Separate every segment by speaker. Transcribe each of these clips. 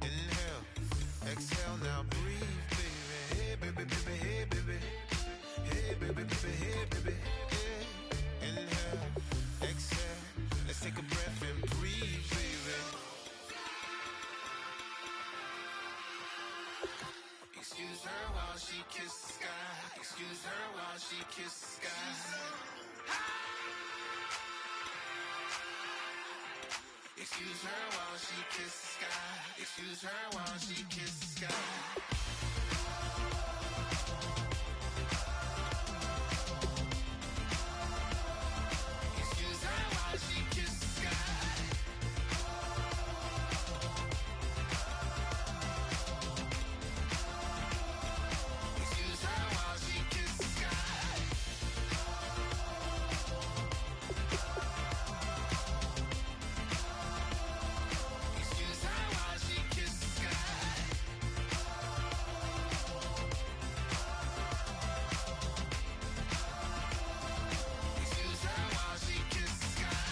Speaker 1: Inhale, exhale, now breathe, baby. Hey, baby, baby, hey, baby. Hey, baby, baby, hey, baby. Yeah. Inhale, exhale, let's take a breath and breathe, baby. Excuse her while she kisses the sky. Excuse her while she kisses the sky. Excuse her while she kisses the sky. Excuse her while she kisses the sky. Excuse her while she kisses the sky. Excuse her while she kisses the sky. Excuse her while she kisses the sky. Excuse her while she kisses the sky.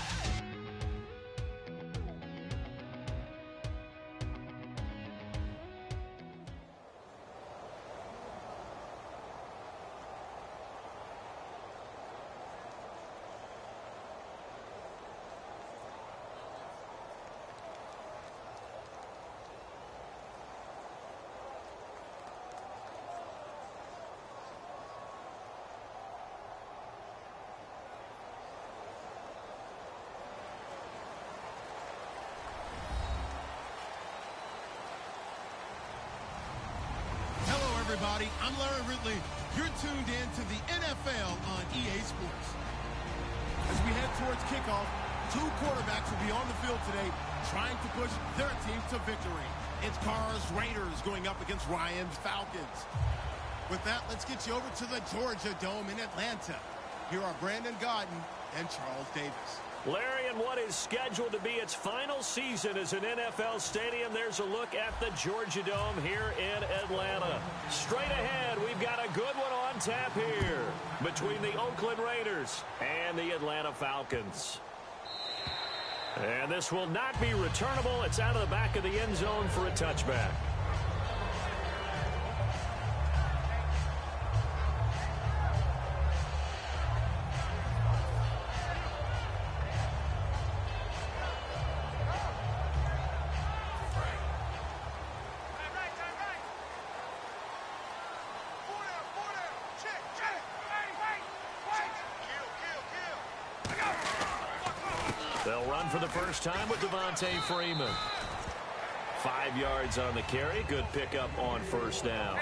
Speaker 2: Hello, everybody. I'm Larry Ridley. You're tuned in to the NFL on EA Sports. As we head towards kickoff, two quarterbacks will be on the field today trying to push their teams to victory. It's Carr's Raiders going up against Ryan's Falcons. With that, let's get you over to the Georgia Dome in Atlanta. Here are Brandon Godden and Charles Davis.
Speaker 3: Larry, in what is scheduled to be its final season as an NFL stadium, there's a look at the Georgia Dome here in Atlanta. Straight ahead, we've got a good one on tap here between the Oakland Raiders and the Atlanta Falcons. And this will not be returnable. It's out of the back of the end zone for a touchback. They'll run for the first time with Devontae Freeman. 5 yards on the carry. Good pickup on first down.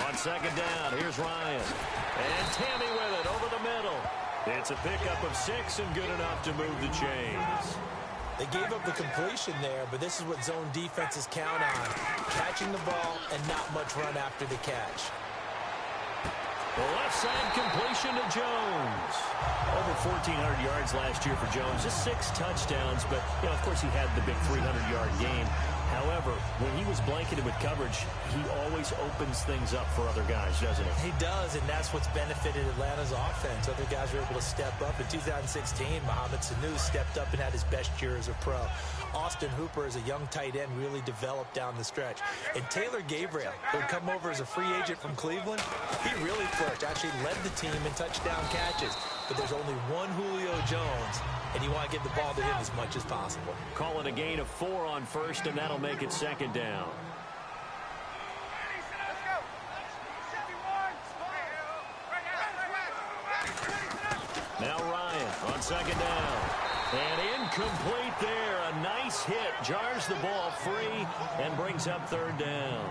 Speaker 3: On second down, here's Ryan. And Tammy with it over the middle. It's a pickup of 6 and good enough to move the chains.
Speaker 4: They gave up the completion there, but this is what zone defenses count on. Catching the ball and not much run after the catch.
Speaker 3: Left side completion to Jones. Over 1,400 yards last year for Jones. Just 6 touchdowns, but, you know, of course he had the big 300-yard game. However, when he was blanketed with coverage, he always opens things up for other guys, doesn't he?
Speaker 4: He does, and that's what's benefited Atlanta's offense. Other guys were able to step up. In 2016, Mohamed Sanu stepped up and had his best year as a pro. Austin Hooper, as a young tight end, really developed down the stretch. And Taylor Gabriel, who had come over as a free agent from Cleveland, he really flourished, actually led the team in touchdown catches. But there's only one Julio Jones, and you want to get the ball to him as much as possible.
Speaker 3: Call it a gain of 4 on first, and that'll make it second down. Now Ryan on second down. And incomplete there. A nice hit. Jars the ball free and brings up third down.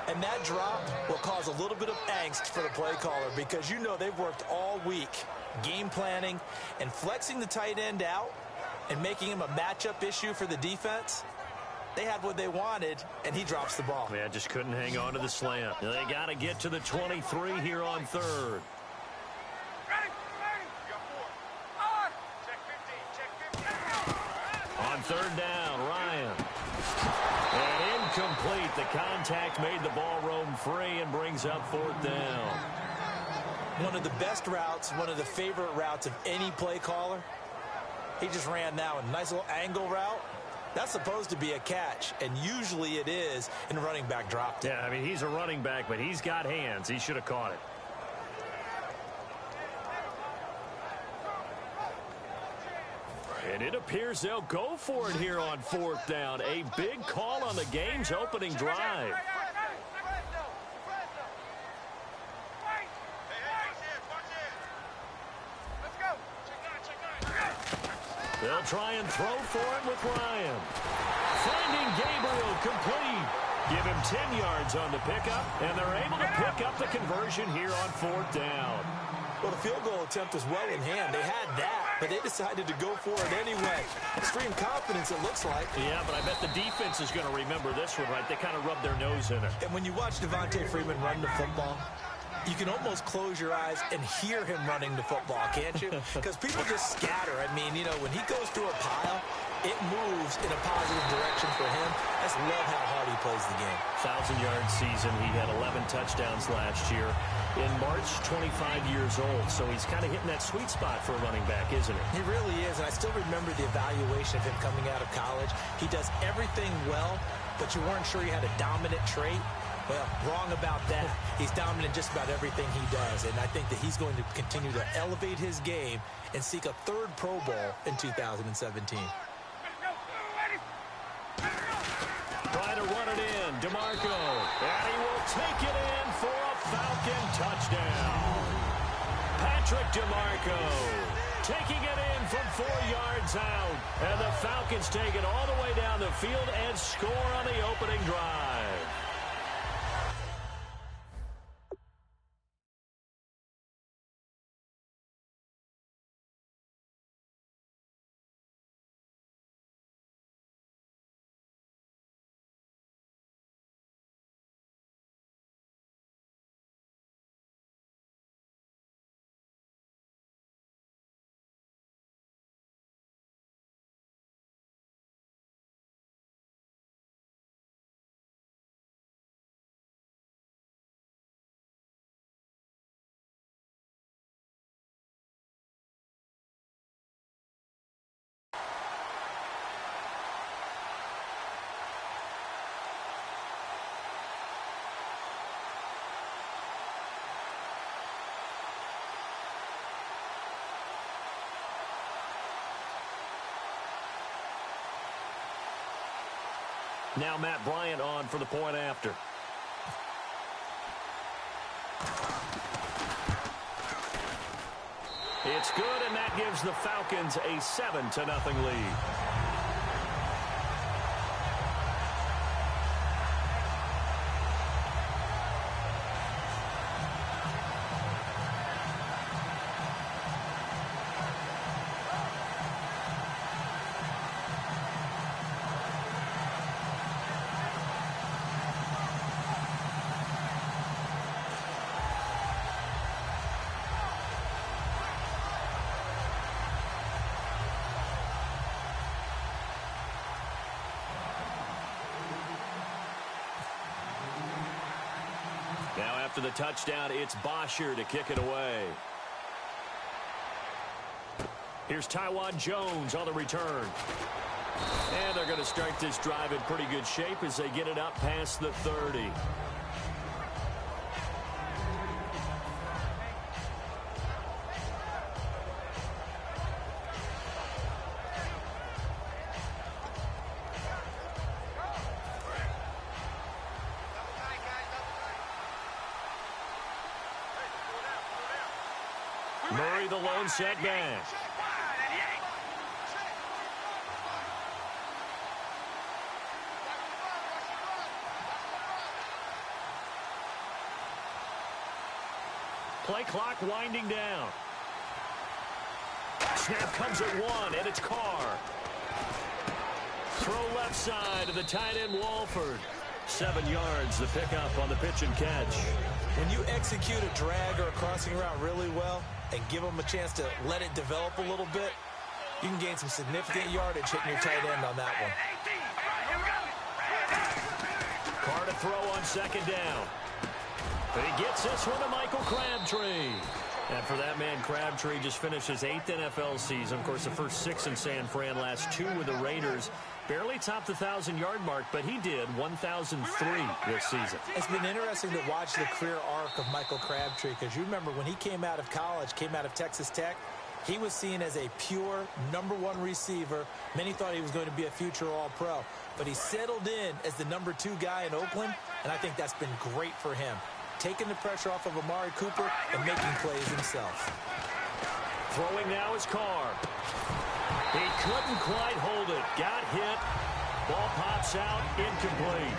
Speaker 4: And that drop will cause a little bit of angst for the play caller because you know they've worked all week game planning and flexing the tight end out and making him a matchup issue for the defense. They had what they wanted, and he drops the ball.
Speaker 3: Yeah, just couldn't hang on to the slant. They got to get to the 23 here on third. On third down, Ryan. And incomplete. The contact made the ball roam free and brings up fourth down.
Speaker 4: One of the best routes, one of the favorite routes of any play caller. He just ran that one. Nice little angle route. That's supposed to be a catch, and usually it is, and the running back dropped it.
Speaker 3: Yeah, I mean, he's a running back, but he's got hands. He should have caught it. And it appears they'll go for it here on 4th down. A big call on the game's opening drive. They'll try and throw for it with Ryan. Finding Gabriel complete. Give him 10 yards on the pickup, and they're able to pick up the conversion here on 4th down.
Speaker 4: Well, the field goal attempt was well in hand. They had that, but they decided to go for it anyway. Extreme confidence, it looks like.
Speaker 3: Yeah, but I bet the defense is going to remember this one, right? They kind of rubbed their nose in it.
Speaker 4: And when you watch Devontae Freeman run the football, you can almost close your eyes and hear him running the football, can't you? Because people just scatter. I mean, you know, when he goes through a pile, it moves in a positive direction for him. I just love how hard he plays the game.
Speaker 3: 1,000-yard season. He had 11 touchdowns last year. In March, 25 years old. So he's kind of hitting that sweet spot for a running back, isn't it?
Speaker 4: He really is, and I still remember the evaluation of him coming out of college. He does everything well, but you weren't sure he had a dominant trait. Well, wrong about that. He's dominant just about everything he does, and I think that he's going to continue to elevate his game and seek a 3rd Pro Bowl in 2017.
Speaker 3: Trying to run it in, DeMarco, and he will take it in for a Falcon touchdown. Patrick DeMarco taking it in from 4 yards out, and the Falcons take it all the way down the field and score on the opening drive. Now Matt Bryant on for the point after. It's good, and that gives the Falcons a 7-0 lead. Now after the touchdown, it's Bosher to kick it away. Here's Taiwan Jones on the return. And they're going to start this drive in pretty good shape as they get it up past the 30. Murray the lone setback. Play clock winding down. Snap comes at 1, and it's Carr. Throw left side to the tight end Walford. 7 yards, the pickup on the pitch and catch.
Speaker 4: When you execute a drag or a crossing route really well and give them a chance to let it develop a little bit, you can gain some significant yardage hitting your tight end on that one.
Speaker 3: Carr to throw on second down. But he gets this one to Michael Crabtree. And for that man, Crabtree just finished his 8th NFL season. Of course, the first 6 in San Fran, last 2 with the Raiders. Barely topped the 1,000-yard mark, but he did 1,003 this season.
Speaker 4: It's been interesting to watch the career arc of Michael Crabtree, because you remember when he came out of college, came out of Texas Tech, he was seen as a pure #1 receiver. Many thought he was going to be a future All-Pro. But he settled in as the #2 guy in Oakland, and I think that's been great for him. Taking the pressure off of Amari Cooper and making plays himself.
Speaker 3: Throwing now is Carr. He couldn't quite hold it. Got hit. Ball pops out. Incomplete.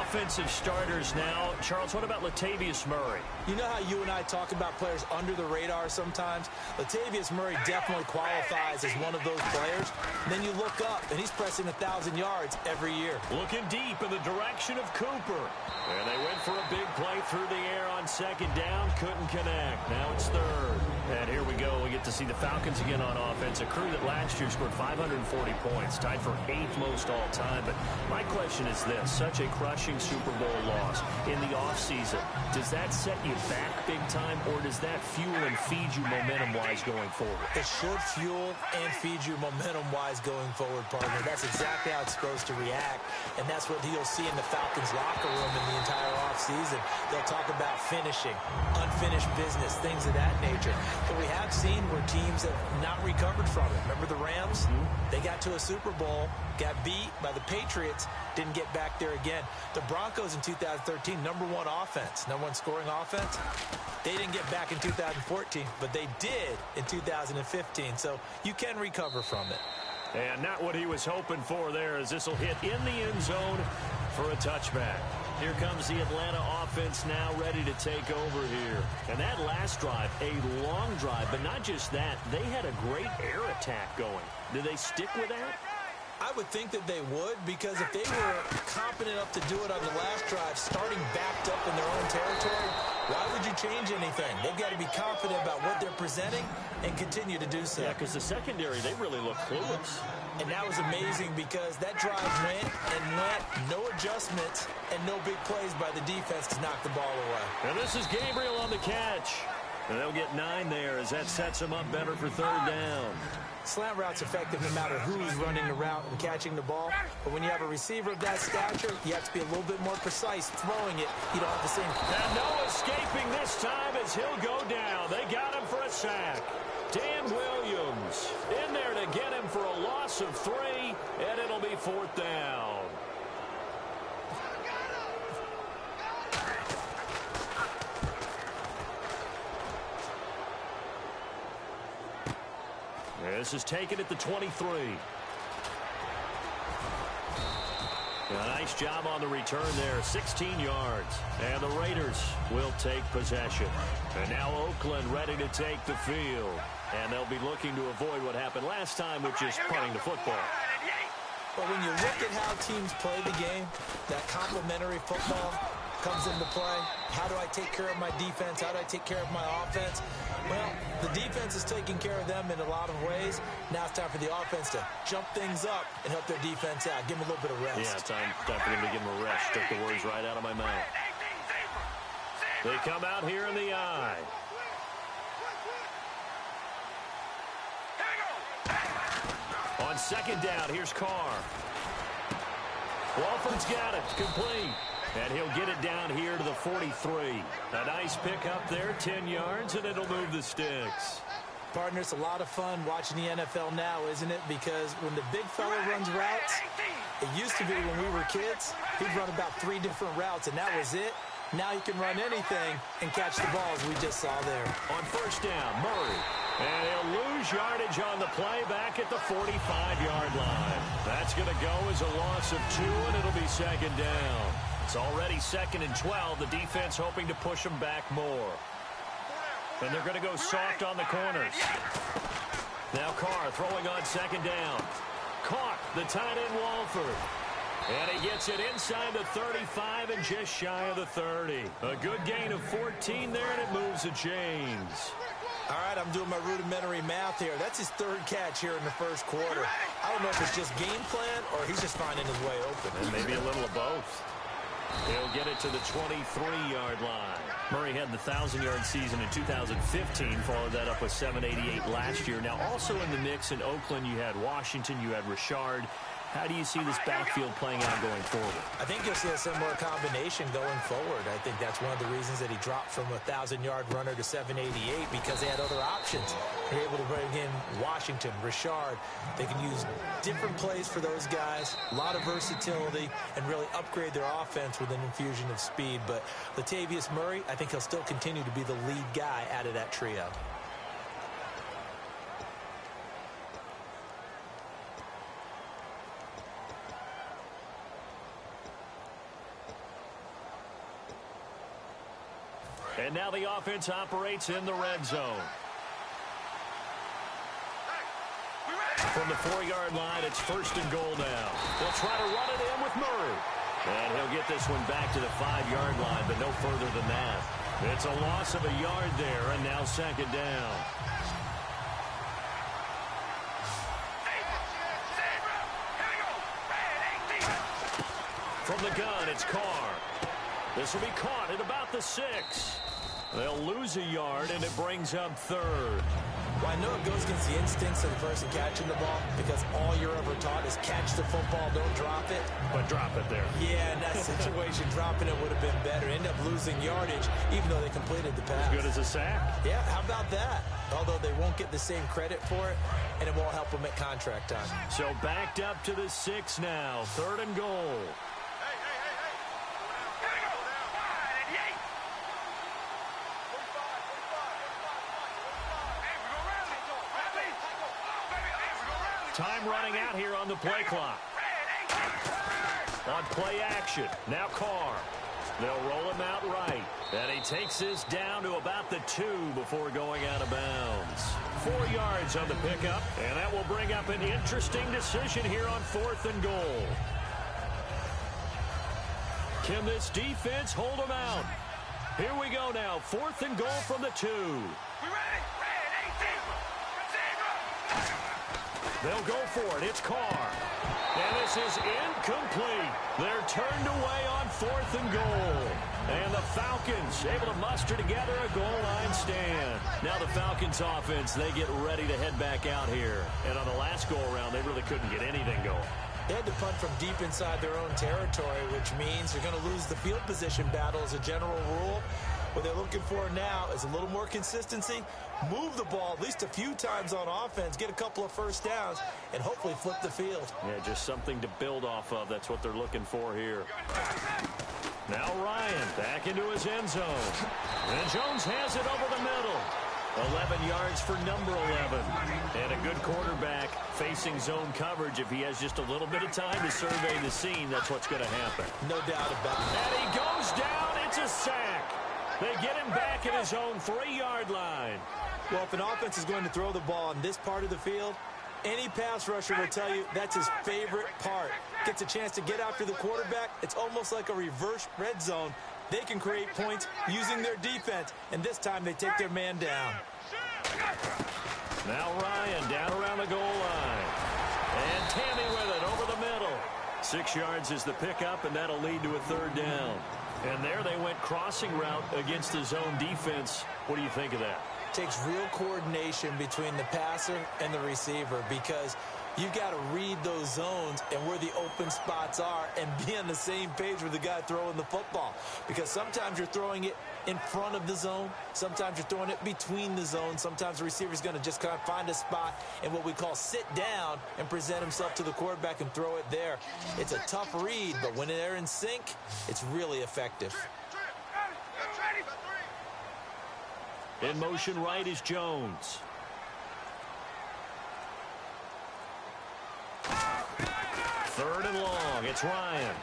Speaker 3: Offensive starters now. Charles, what about Latavius Murray?
Speaker 4: You know how you and I talk about players under the radar sometimes? Latavius Murray definitely qualifies as one of those players. And then you look up, and he's pressing 1,000 yards every year.
Speaker 3: Looking deep in the direction of Cooper. And they went for a big play through the air on 2nd down. Couldn't connect. Now it's 3rd. And here we go. We get to see the Falcons again on offense. A crew that last year scored 540 points. Tied for 8th most all time. But my question is this. Such a crushing Super Bowl loss in the offseason. Does that set you back big time, or does that fuel and feed you momentum-wise going forward?
Speaker 4: It should fuel and feed you momentum-wise going forward, partner. That's exactly how it's supposed to react, and that's what you'll see in the Falcons locker room in the entire offseason. They'll talk about finishing, unfinished business, things of that nature. But we have seen where teams have not recovered from it. Remember the Rams? They got to a Super Bowl, got beat by the Patriots, didn't get back there again. The Broncos in 2013, #1 offense, #1 scoring offense. They didn't get back in 2014, but they did in 2015. So you can recover from it.
Speaker 3: And not what he was hoping for there, as this will hit in the end zone for a touchback. Here comes the Atlanta offense now ready to take over here. And that last drive, a long drive, but not just that. They had a great air attack going. Did they stick with that?
Speaker 4: I would think that they would, because if they were competent enough to do it on the last drive, starting backed up in their own territory, why would you change anything? They've got to be confident about what they're presenting and continue to do so.
Speaker 3: Yeah, because the secondary, they really look clueless.
Speaker 4: And that was amazing, because that drive went, no adjustments, and no big plays by the defense to knock the ball away.
Speaker 3: And this is Gabriel on the catch. And they'll get 9 there, as that sets them up better for 3rd down.
Speaker 4: Slant route's effective no matter who's running the route and catching the ball. But when you have a receiver of that stature, you have to be a little bit more precise throwing it. You don't have the same.
Speaker 3: And no escaping this time, as he'll go down. They got him for a sack. Dan Williams in there to get him for a loss of 3, and it'll be 4th down. This is taken at the 23. A nice job on the return there, 16 yards. And the Raiders will take possession. And now Oakland ready to take the field. And they'll be looking to avoid what happened last time, which is punting the football.
Speaker 4: But when you look at how teams play the game, that complementary football comes into play. How do I take care of my defense? How do I take care of my offense? Well, the defense is taking care of them in a lot of ways. Now it's time for the offense to jump things up and help their defense out. Give them a little bit of rest.
Speaker 3: Yeah, time for them to give them a rest. Took the words right out of my mouth. They come out here in the eye. On 2nd down, here's Carr. Walford's got it. Complete. And he'll get it down here to the 43. A nice pick up there, 10 yards, and it'll move the sticks.
Speaker 4: Partner, it's a lot of fun watching the NFL now, isn't it? Because when the big fella runs routes, it used to be when we were kids, he'd run about 3 different routes, and that was it. Now he can run anything and catch the balls we just saw there.
Speaker 3: On 1st down, Murray. And he'll lose yardage on the play back at the 45-yard line. That's going to go as a loss of 2, and it'll be 2nd down. It's already 2nd and 12. The defense hoping to push them back more. And they're going to go soft on the corners. Now Carr throwing on 2nd down. Caught the tight end Walford. And he gets it inside the 35 and just shy of the 30. A good gain of 14 there, and it moves the chains.
Speaker 4: All right, I'm doing my rudimentary math here. That's his 3rd catch here in the 1st quarter. I don't know if it's just game plan or he's just finding his way open.
Speaker 3: And maybe a little of both. He'll get it to the 23-yard line. Murray had the 1,000-yard season in 2015, followed that up with 788 last year. Now, also in the mix in Oakland, you had Washington, you had Richard. How do you see this backfield playing out going forward?
Speaker 4: I think you'll see a similar combination going forward. I think that's one of the reasons that he dropped from a 1,000-yard runner to 788, because they had other options. They're able to bring in Washington, Richard. They can use different plays for those guys, a lot of versatility, and really upgrade their offense with an infusion of speed. But Latavius Murray, I think he'll still continue to be the lead guy out of that trio.
Speaker 3: And now the offense operates in the red zone. From the 4-yard line, it's 1st and goal now. They'll try to run it in with Murray. And he'll get this one back to the 5-yard line, but no further than that. It's a loss of a yard there, and now 2nd down. From the gun, it's Carr. This will be caught at about the 6. They'll lose a yard, and it brings up 3rd.
Speaker 4: Well, I know it goes against the instincts of the person catching the ball, because all you're ever taught is catch the football, don't drop it.
Speaker 3: But drop it there.
Speaker 4: Yeah, in that situation, dropping it would have been better. End up losing yardage, even though they completed the pass.
Speaker 3: As good as a sack?
Speaker 4: Yeah, how about that? Although they won't get the same credit for it, and it won't help them at contract time.
Speaker 3: So backed up to the 6 now, 3rd and goal. Time running out here on the play clock. On play action, now Carr. They'll roll him out right. And he takes this down to about the 2 before going out of bounds. 4 yards on the pickup, and that will bring up an interesting decision here on 4th and goal. Can this defense hold them out? Here we go now, 4th and goal from the 2. They'll go for it. It's Carr. And this is incomplete. They're turned away on 4th and goal. And the Falcons able to muster together a goal line stand. Now the Falcons offense, they get ready to head back out here. And on the last go-around, they really couldn't get anything going.
Speaker 4: They had to punt from deep inside their own territory, which means they're going to lose the field position battle as a general rule. What they're looking for now is a little more consistency, move the ball at least a few times on offense, get a couple of first downs, and hopefully flip the field.
Speaker 3: Yeah, just something to build off of. That's what they're looking for here. Now Ryan back into his end zone. And Jones has it over the middle. 11 yards for number 11. And a good quarterback facing zone coverage. If he has just a little bit of time to survey the scene, that's what's going to happen.
Speaker 4: No doubt about it.
Speaker 3: And he goes down. It's a sack. They get him back at his own 3-yard line.
Speaker 4: Well, if an offense is going to throw the ball on this part of the field, any pass rusher will tell you that's his favorite part. Gets a chance to get after the quarterback. It's almost like a reverse red zone. They can create points using their defense, and this time they take their man down.
Speaker 3: Now Ryan down around the goal line. And Tammy with it over the middle. 6 yards is the pickup, and that'll lead to a 3rd down. And there they went crossing route against the zone defense. What do you think of that?
Speaker 4: Takes real coordination between the passer and the receiver, because you've got to read those zones and where the open spots are and be on the same page with the guy throwing the football. Because sometimes you're throwing it in front of the zone. Sometimes you're throwing it between the zones. Sometimes the receiver's going to just kind of find a spot and what we call sit down and present himself to the quarterback and throw it there. It's a tough read, but when they're in sync, it's really effective.
Speaker 3: In motion right is Jones. Third and long. It's Ryan.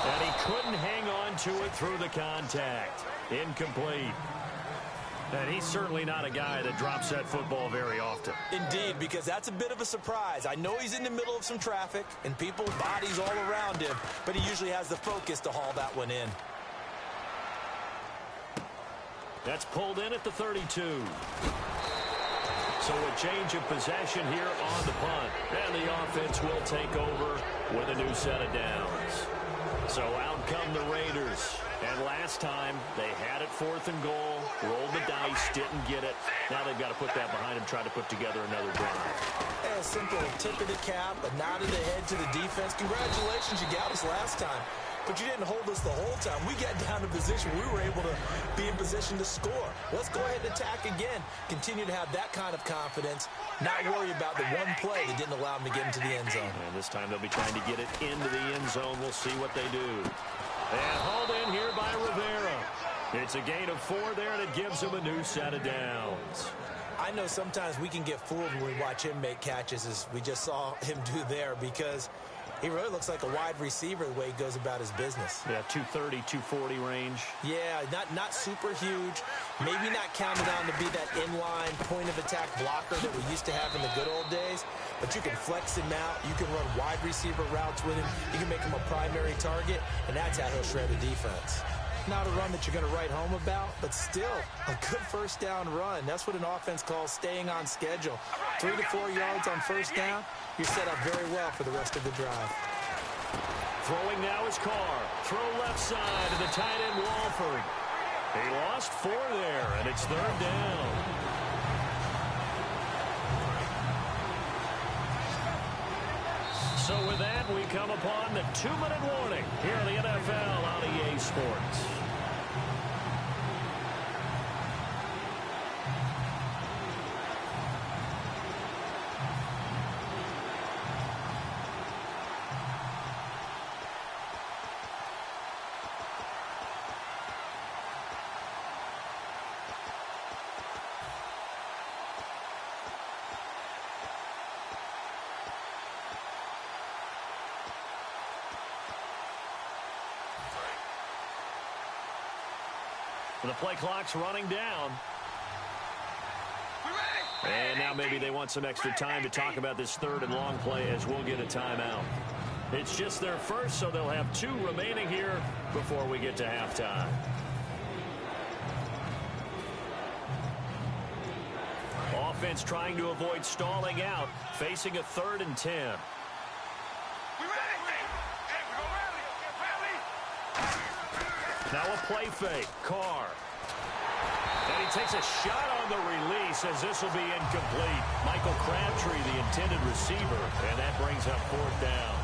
Speaker 3: And he couldn't hang on to it through the contact. Incomplete. And he's certainly not a guy that drops that football very often.
Speaker 4: Indeed, because that's a bit of a surprise. I know he's in the middle of some traffic and people's bodies all around him, but he usually has the focus to haul that one in.
Speaker 3: That's pulled in at the 32. So a change of possession here on the punt. And the offense will take over with a new set of downs. So out come the Raiders. And last time, they had it 4th and goal, rolled the dice, didn't get it. Now they've got to put that behind them, try to put together another drive.
Speaker 4: A simple tip of the cap, a nod of the head to the defense. Congratulations, you got us last time. But you didn't hold us the whole time. We got down to position. We were able to be in position to score. Let's go ahead and attack again. Continue to have that kind of confidence. Not worry about the one play that didn't allow them to get into the end zone.
Speaker 3: And this time they'll be trying to get it into the end zone. We'll see what they do. And hauled in here by Rivera. It's a gain of 4 there, and it gives them a new set of downs.
Speaker 4: I know sometimes we can get fooled when we watch him make catches, as we just saw him do there, because he really looks like a wide receiver the way he goes about his business.
Speaker 3: Yeah, 230, 240 range.
Speaker 4: Yeah, not super huge. Maybe not counted on to be that inline point-of-attack blocker that we used to have in the good old days. But you can flex him out. You can run wide receiver routes with him. You can make him a primary target, and that's how he'll shred a defense. Not a run that you're going to write home about, but still a good first down run. That's what an offense calls staying on schedule. 3 to 4 yards on first down, you're set up very well for the rest of the drive.
Speaker 3: Throwing now is Carr. Throw left side to the tight end Walford. He lost 4 there, and it's 3rd down. So with that, we come upon the 2-minute warning here in the NFL on EA Sports. The play clock's running down. And now maybe they want some extra time to talk about this 3rd and long play, as we'll get a timeout. It's just their first, so they'll have 2 remaining here before we get to halftime. Offense trying to avoid stalling out, facing a 3rd and 10. Now a play fake. Carr. And he takes a shot on the release, as this will be incomplete. Michael Crabtree, the intended receiver, and that brings up 4th down.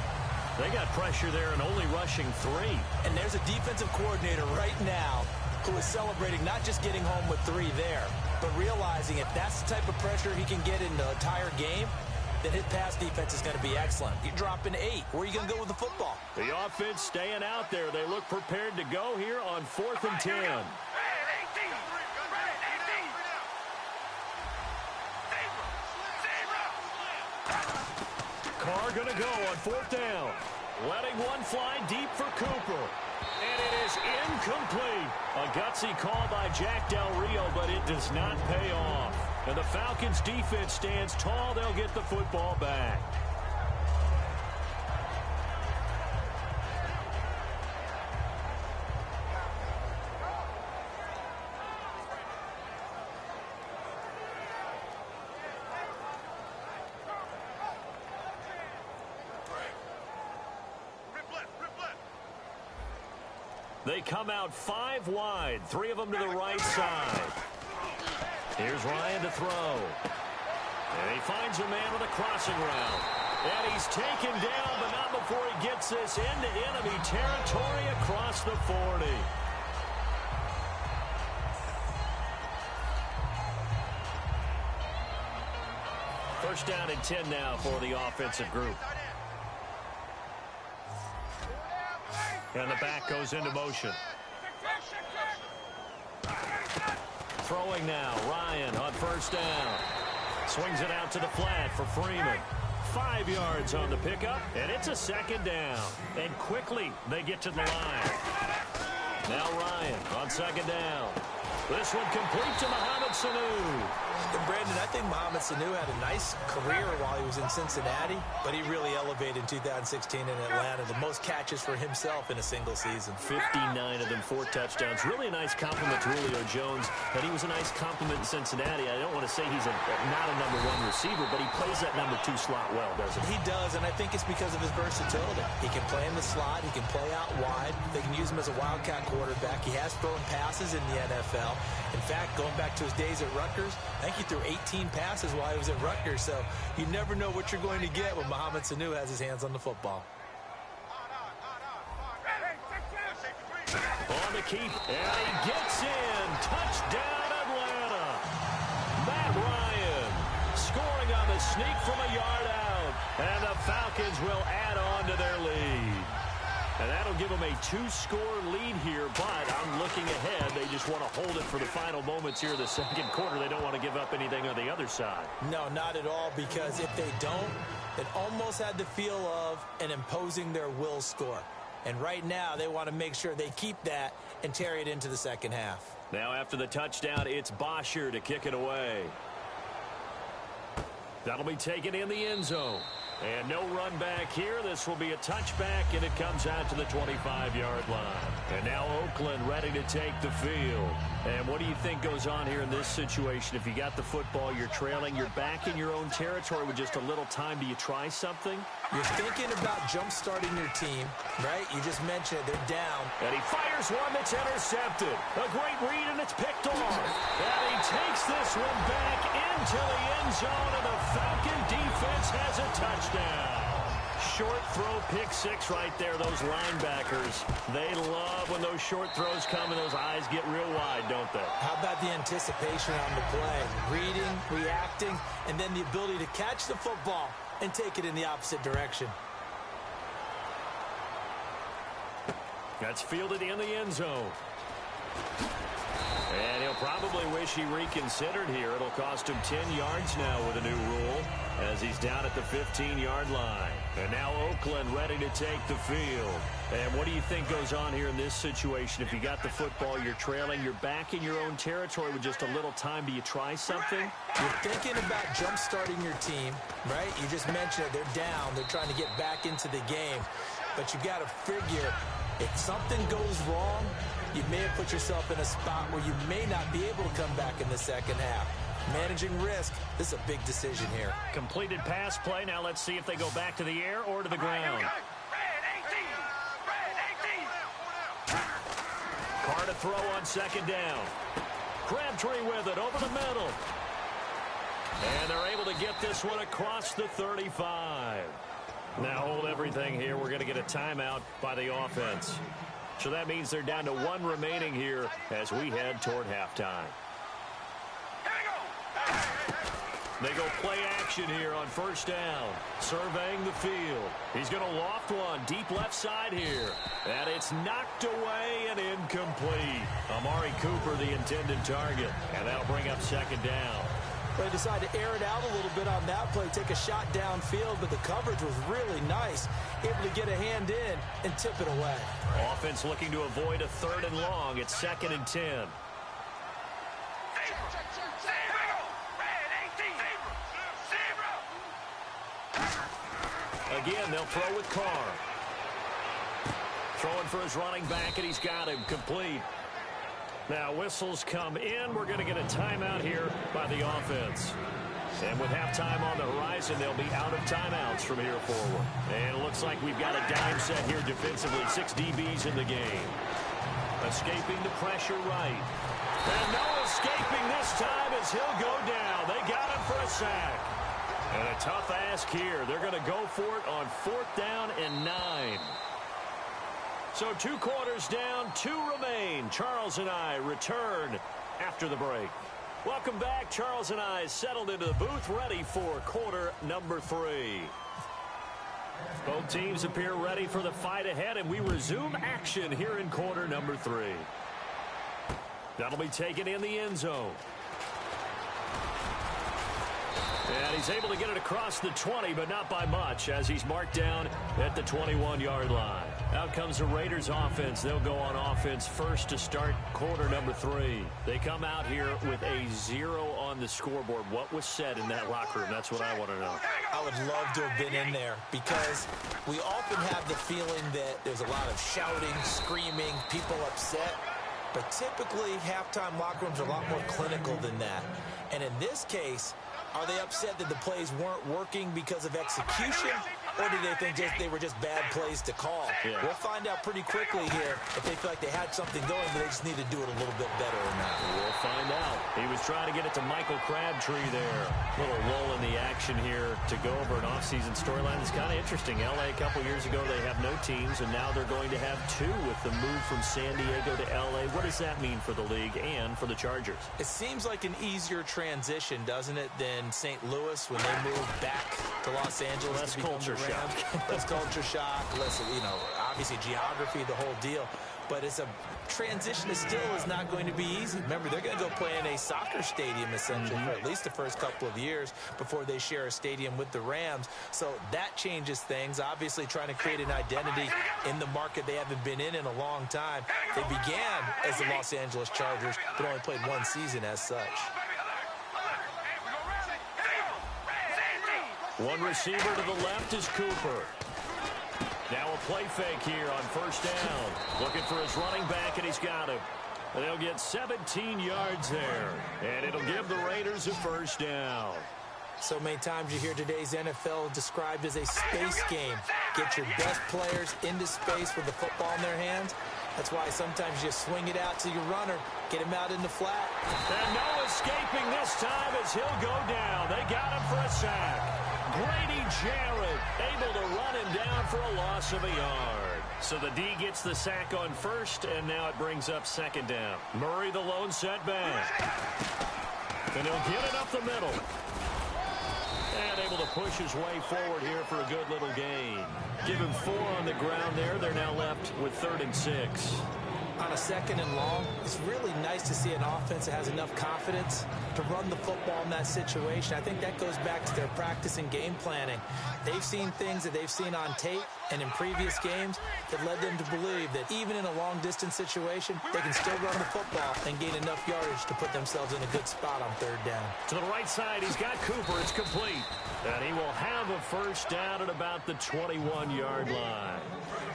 Speaker 3: They got pressure there and only rushing 3.
Speaker 4: And there's a defensive coordinator right now who is celebrating not just getting home with 3 there, but realizing if that's the type of pressure he can get in the entire game, then his pass defense is going to be excellent. You're dropping 8. Where are you going to go with the football?
Speaker 3: The offense staying out there. They look prepared to go here on 4th and 10. Carr going to go on 4th down. Letting one fly deep for Cooper. And it is incomplete. A gutsy call by Jack Del Rio, but it does not pay off. And the Falcons defense stands tall. They'll get the football back. They come out 5 wide, 3 of them to the right side. Here's Ryan to throw. And he finds a man with a crossing route. And he's taken down, but not before he gets this into enemy territory across the 40. First down and 10 now for the offensive group. And the back goes into motion. Throwing now, Ryan on first down. Swings it out to the flat for Freeman. 5 yards on the pickup, and it's a 2nd down. And quickly, they get to the line. Now Ryan on 2nd down. This one complete to Mohamed Sanu.
Speaker 4: And Brandon, I think Mohamed Sanu had a nice career while he was in Cincinnati, but he really elevated in 2016 in Atlanta. The most catches for himself in a single season.
Speaker 3: 59 of them, 4 touchdowns. Really a nice compliment to Julio Jones, and he was a nice compliment in Cincinnati. I don't want to say he's not a number 1 receiver, but he plays that number 2 slot well, doesn't he?
Speaker 4: He does, and I think it's because of his versatility. He can play in the slot. He can play out wide. They can use him as a wildcat quarterback. He has thrown passes in the NFL. In fact, going back to his days at Rutgers, I think he threw 18 passes while he was at Rutgers, so you never know what you're going to get when Mohamed Sanu has his hands on the football.
Speaker 3: On the keep, and he gets in. Touchdown, Atlanta. Matt Ryan scoring on the sneak from a yard out, and the Falcons will add on to their lead. And that'll give them a 2-score lead here, but I'm looking ahead. They just want to hold it for the final moments here of the second quarter. They don't want to give up anything on the other side.
Speaker 4: No, not at all, because if they don't, it almost had the feel of an imposing their will score. And right now, they want to make sure they keep that and carry it into the second half.
Speaker 3: Now after the touchdown, it's Bosher to kick it away. That'll be taken in the end zone. And no run back here. This will be a touchback, and it comes out to the 25-yard line. And now Oakland ready to take the field. And what do you think goes on here in this situation? If you got the football, you're trailing, you're back in your own territory with just a little time. Do you try something?
Speaker 4: You're thinking about jump-starting your team, right? You just mentioned it. They're down.
Speaker 3: And he fires one that's intercepted. A great read, and it's picked off. And he takes this one back into the end zone, and the Falcon defense has a touchdown. Short throw, pick 6 right there. Those linebackers, they love when those short throws come and those eyes get real wide, don't they?
Speaker 4: How about the anticipation on the play? Reading, reacting, and then the ability to catch the football and take it in the opposite direction.
Speaker 3: That's fielded in the end zone. And he'll probably wish he reconsidered here. It'll cost him 10 yards now with a new rule as he's down at the 15-yard line. And now Oakland ready to take the field. And what do you think goes on here in this situation? If you got the football, you're trailing, you're back in your own territory with just a little time. Do you try something?
Speaker 4: You're thinking about jump-starting your team, right? You just mentioned it. They're down. They're trying to get back into the game. But you got to figure if something goes wrong, you may have put yourself in a spot where you may not be able to come back in the second half. Managing risk, this is a big decision here.
Speaker 3: Completed pass play. Now let's see if they go back to the air or to the ground. Carr to throw on second down. Crabtree with it over the middle. And they're able to get this one across the 35. Now hold everything here. We're going to get a timeout by the offense. So that means they're down to 1 remaining here as we head toward halftime. They go play action here on first down. Surveying the field. He's going to loft one deep left side here. And it's knocked away and incomplete. Amari Cooper, the intended target. And that'll bring up second down.
Speaker 4: They decided to air it out a little bit on that play, take a shot downfield, but the coverage was really nice. Able to get a hand in and tip it away.
Speaker 3: Offense looking to avoid a 3rd and long. It's 2nd and 10. Again, they'll throw with Carr. Throwing for his running back, and he's got him complete. Now, whistles come in. We're going to get a timeout here by the offense. And with halftime on the horizon, they'll be out of timeouts from here forward. And it looks like we've got a dime set here defensively. 6 DBs in the game. Escaping the pressure right. And no escaping this time as he'll go down. They got him for a sack. And a tough ask here. They're going to go for it on 4th down and 9. So 2 quarters down, 2 remain. Charles and I return after the break. Welcome back. Charles and I settled into the booth, ready for quarter number 3. Both teams appear ready for the fight ahead, and we resume action here in quarter number 3. That'll be taken in the end zone. And And he's able to get it across the 20, but not by much, as he's marked down at the 21-yard line. Out comes the Raiders offense. They'll go on offense first to start quarter number 3. They come out here with a 0 on the scoreboard. What was said in that locker room? That's what I want to know.
Speaker 4: I would love to have been in there because we often have the feeling that there's a lot of shouting, screaming, people upset. But typically, halftime locker rooms are a lot more clinical than that. And in this case, are they upset that the plays weren't working because of execution, or do they think they were just bad plays to call?
Speaker 3: Yeah.
Speaker 4: We'll find out pretty quickly here if they feel like they had something going, but they just need to do it a little bit better or not.
Speaker 3: We'll find out. He was trying to get it to Michael Crabtree there. Little lull in the action here to go over an offseason storyline. It's kind of interesting. L.A. a couple years ago, they have no teams, and now they're going to have 2 with the move from San Diego to L.A. What does that mean for the league and for the Chargers?
Speaker 4: It seems like an easier transition, doesn't it, than St. Louis when they moved back to Los Angeles.
Speaker 3: Less culture shock.
Speaker 4: Less culture shock. Less, obviously geography, the whole deal. But it's a transition that still is not going to be easy. Remember, they're going to go play in a soccer stadium, essentially, for at least the first couple of years before they share a stadium with the Rams. So that changes things. Obviously, trying to create an identity in the market they haven't been in a long time. They began as the Los Angeles Chargers, but only played 1 season as such.
Speaker 3: One receiver to the left is Cooper. Now a play fake here on first down. Looking for his running back, and he's got him. They'll get 17 yards there, and it'll give the Raiders a first down.
Speaker 4: So many times you hear today's NFL described as a space game. Get your best players into space with the football in their hands. That's why sometimes you swing it out to your runner, get him out in the flat.
Speaker 3: And no escaping this time as he'll go down. They got him for a sack. Grady Jarrett able to run him down for a loss of a yard. So the D gets the sack on first, and now it brings up second down. Murray the lone setback. And he'll get it up the middle. And able to push his way forward here for a good little gain. Give him 4 on the ground there. They're now left with 3rd and 6.
Speaker 4: On a 2nd and long, it's really nice to see an offense that has enough confidence to run the football in that situation. I think that goes back to their practice and game planning. They've seen things that they've seen on tape and in previous games that led them to believe that even in a long-distance situation, they can still run the football and gain enough yardage to put themselves in a good spot on 3rd down.
Speaker 3: To the right side, he's got Cooper. It's complete. And he will have a first down at about the 21-yard line.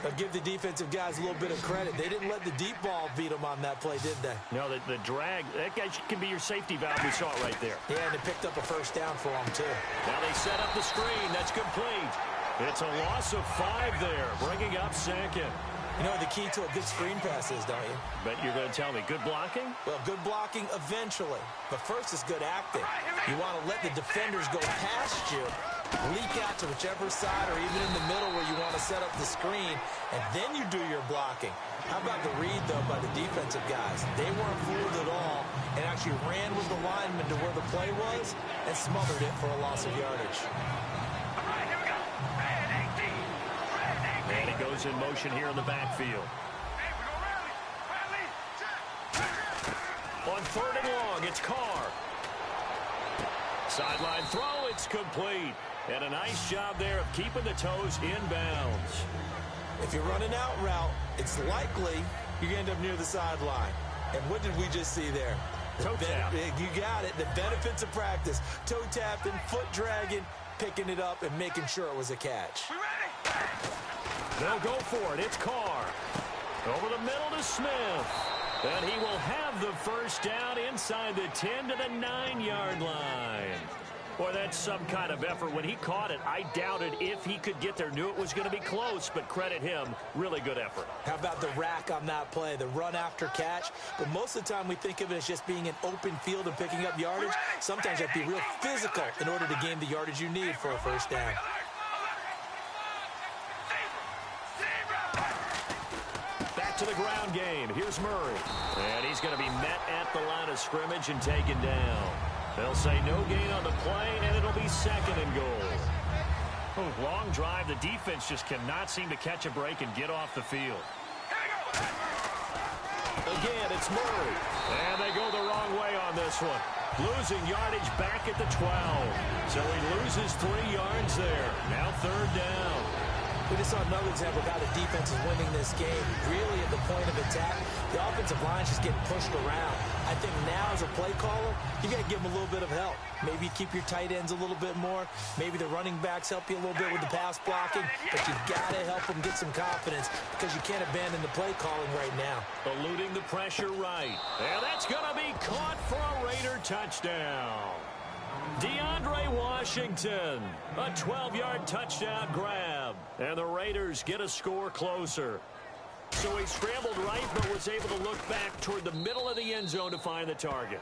Speaker 4: But give the defensive guys a little bit of credit. They didn't let the deep ball beat them on that play, did they?
Speaker 3: No, the drag, that guy can be your safety valve. We saw it right there.
Speaker 4: Yeah, and they picked up a first down for them, too.
Speaker 3: Now they set up the screen. That's complete. It's a loss of 5 there, bringing up 2nd.
Speaker 4: You know what the key to a good screen pass is, don't you?
Speaker 3: But you're going to tell me, good blocking?
Speaker 4: Well, good blocking eventually. But first is good acting. You want to let the defenders go past you, leak out to whichever side or even in the middle where you want to set up the screen, and then you do your blocking. How about the read, though, by the defensive guys? They weren't fooled at all and actually ran with the lineman to where the play was and smothered it for a loss of yardage.
Speaker 3: And he goes in motion here in the backfield. On 3rd and long, it's Carr. Sideline throw, it's complete. And a nice job there of keeping the toes inbounds.
Speaker 4: If you're running out route, it's likely you're going to end up near the sideline. And what did we just see there?
Speaker 3: Toe tap.
Speaker 4: You got it. The benefits of practice. Toe tapping, foot dragging, picking it up, and making sure it was a catch.
Speaker 3: They'll go for it. It's Carr. Over the middle to Smith. And he will have the first down inside the 10 to the 9-yard line. Boy, that's some kind of effort. When he caught it, I doubted if he could get there. Knew it was going to be close, but credit him. Really good effort.
Speaker 4: How about the rack on that play, the run after catch? But most of the time we think of it as just being an open field and picking up yardage. Sometimes you have to be real physical in order to gain the yardage you need for a first down.
Speaker 3: Back to the ground game. Here's Murray. And he's going to be met at the line of scrimmage and taken down. They'll say no gain on the play, and it'll be 2nd and goal. Long drive. The defense just cannot seem to catch a break and get off the field. Again, it's Murray. And they go the wrong way on this one. Losing yardage back at the 12. So he loses 3 yards there. Now 3rd down.
Speaker 4: We just saw another example of how the defense is winning this game. Really at the point of attack, the offensive line is just getting pushed around. I think now as a play caller, you got to give them a little bit of help. Maybe keep your tight ends a little bit more. Maybe the running backs help you a little bit with the pass blocking. But you got to help them get some confidence because you can't abandon the play calling right now.
Speaker 3: Eluding the pressure right. And that's going to be caught for a Raider touchdown. DeAndre Washington, a 12-yard touchdown grab. And the Raiders get a score closer. So he scrambled right, but was able to look back toward the middle of the end zone to find the target.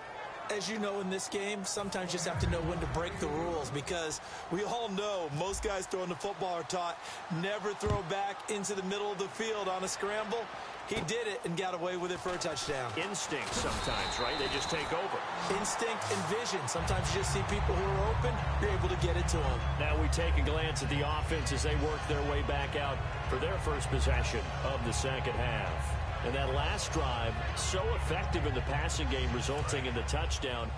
Speaker 4: As you know in this game, sometimes you just have to know when to break the rules because we all know most guys throwing the football are taught never throw back into the middle of the field on a scramble. He did it and got away with it for a touchdown.
Speaker 3: Instinct sometimes, right? They just take over.
Speaker 4: Instinct and vision. Sometimes you just see people who are open, you're able to get it to them.
Speaker 3: Now we take a glance at the offense as they work their way back out for their first possession of the second half. And that last drive, so effective in the passing game, resulting in the touchdown.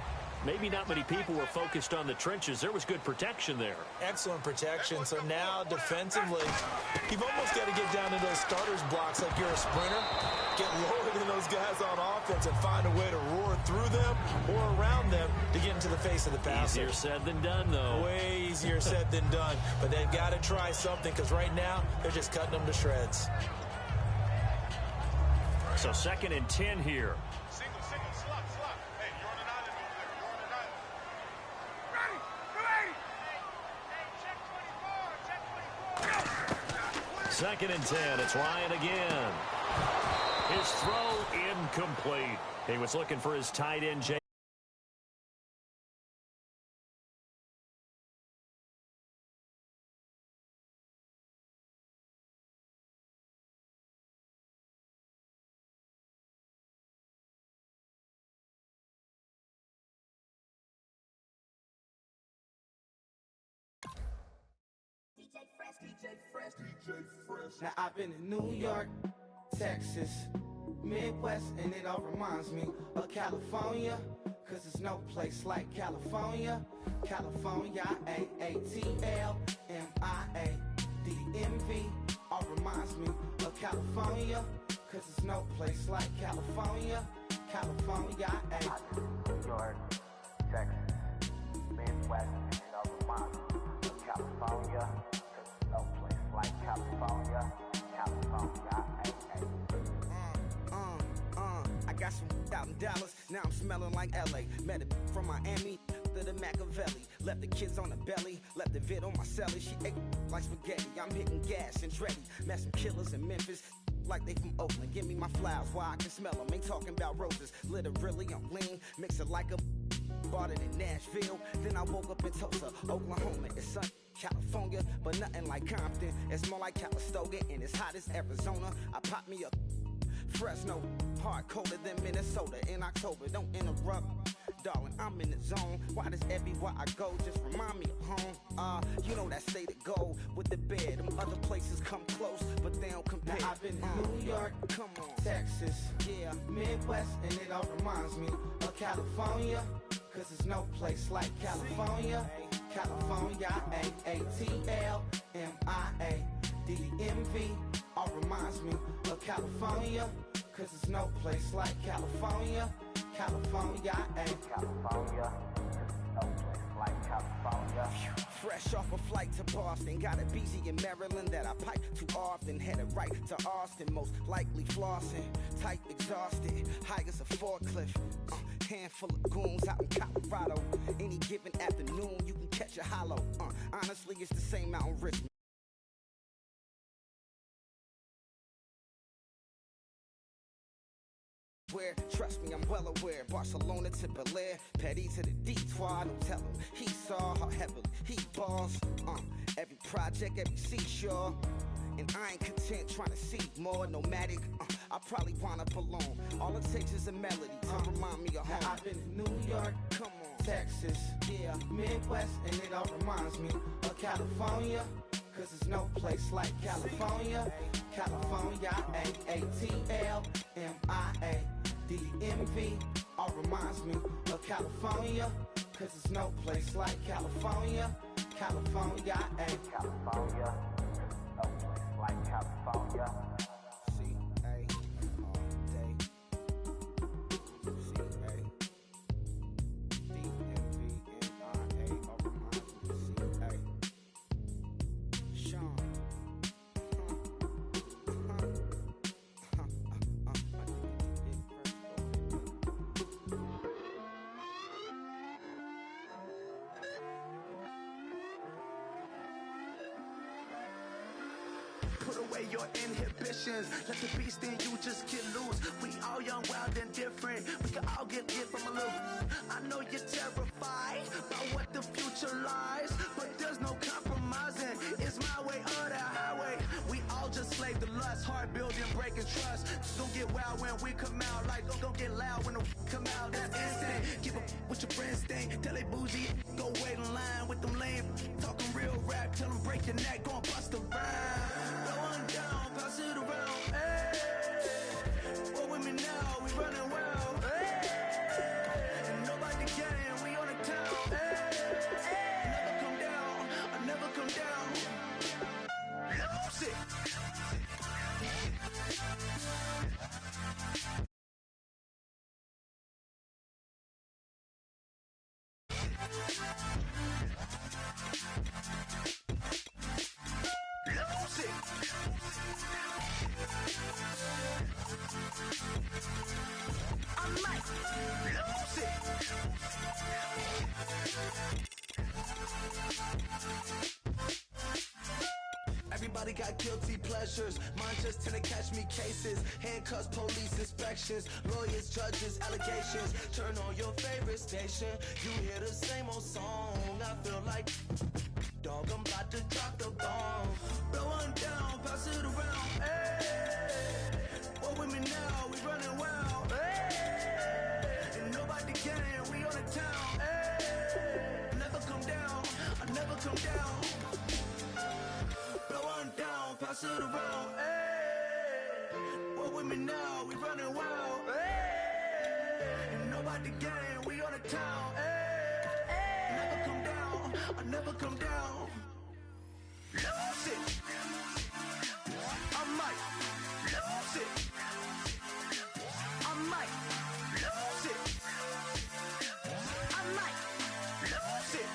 Speaker 3: Maybe not many people were focused on the trenches. There was good protection there.
Speaker 4: Excellent protection. So now defensively, you've almost got to get down to those starters blocks like you're a sprinter. Get lower than those guys on offense and find a way to roar through them or around them to get into the face of the passer.
Speaker 3: Easier said than done, though.
Speaker 4: Way easier said than done. But they've got to try something because right now they're just cutting them to shreds.
Speaker 3: So 2nd and 10 here.
Speaker 5: Single, slot. Hey, you're on an island over there. You're on an island. Ready,
Speaker 3: Check 24. 2nd
Speaker 5: check 24.
Speaker 3: and 10. It's Ryan again. His throw incomplete. He was looking for his tight end, Jay.
Speaker 6: Now I've been in New York, Texas, Midwest, and it all reminds me of California, cause there's no place like California. California, AATLMIADMV, all reminds me of California, cause there's no place like California. California,
Speaker 7: New York, Texas, Midwest, and it all reminds me of California, cause there's no place like California. California,
Speaker 6: I got some out in Dallas, now I'm smelling like LA. Met a from Miami to the Machiavelli. Left the kids on the belly, left the vid on my celly. She ate like spaghetti, I'm hitting gas and Dreddy. Met some killers in Memphis, like they from Oakland. Give me my flowers while I can smell them. Ain't talking about roses, literally I'm lean. Mix it like a bought it in Nashville. Then I woke up in Tulsa, Oklahoma. It's sun, California, but nothing like Compton. It's more like Calistoga, and it's hot as Arizona. I pop me a Fresno, hard colder than Minnesota in October. Don't interrupt, darling, I'm in the zone. Why does everywhere I go just remind me of home? You know that state of gold with the bed. Them other places come close, but they don't compare. Now I've been in New York, come on, Texas, yeah, Midwest, and it all reminds me of California, cause there's no place like California. California, AATLMIADMV, all reminds me of California, cause there's no place like California. California,
Speaker 7: California, no place like California.
Speaker 6: Fresh off a flight to Boston, got a BZ in Maryland that I pipe too often. Headed right to Austin, most likely flossing. Tight, exhausted, high as a forklift. Handful of goons out in Colorado. Any given afternoon, you can catch a hollow. Honestly, it's the same out in Richmond. Where, trust me, I'm well aware. Barcelona to Bel Air, Petty to the Detroit. Don't tell him he saw how heavily he balls. Every project, every seashore. And I ain't content trying to see more nomadic. I probably wind up alone. All it takes is a melody to remind me of home. Now I've been in New York, come on, Texas, yeah, Midwest, and it all reminds me of California, cause there's no place like California. California, A-A-T-L-M-I-A-D-M-V. All reminds me of California, cause there's no place like California. California,
Speaker 7: California, no place like California.
Speaker 6: C-A all day. C-A-D-M-V-M-I-A. All reminds me of C-A. Sean.
Speaker 8: Put away your inhibitions. Let the beast in you just get loose. We all young, wild, and different. We can all get lit from a little. I know you're terrified about what the future lies, but there's no compromising. It's my way or the highway. We all just slave to lust, hard building, breaking trust. Don't get wild when we come out. Like don't get loud when the come out. That's instant. Keep up with your friends thing. Tell they bougie, go wait in line with them lame. Talking real rap, tell them break your neck, go and bust a rhyme. Going down, pass it around, hey. What with me now, we running wild, hey. And nobody can, we on the town, hey. Never come down, I never come down. Lose it. Lose it. I might lose it. Everybody got guilty pleasures. Mine just tend to catch me cases. Handcuffs, police inspections, lawyers, judges, allegations. Turn on your favorite station. You hear the same old song. I feel like dog, I'm about to drop the bomb. Blow one down, pass it around. Hey, what with me now? We running wild. Hey, and nobody can. We on the town. Hey, never come down. I never come down. Blow one down, pass it around. Hey, what with me now? We running wild. Hey, and nobody can. We on the town. Hey, never come down. I never come down. Lose it. I might lose it. I might lose it. I might lose it.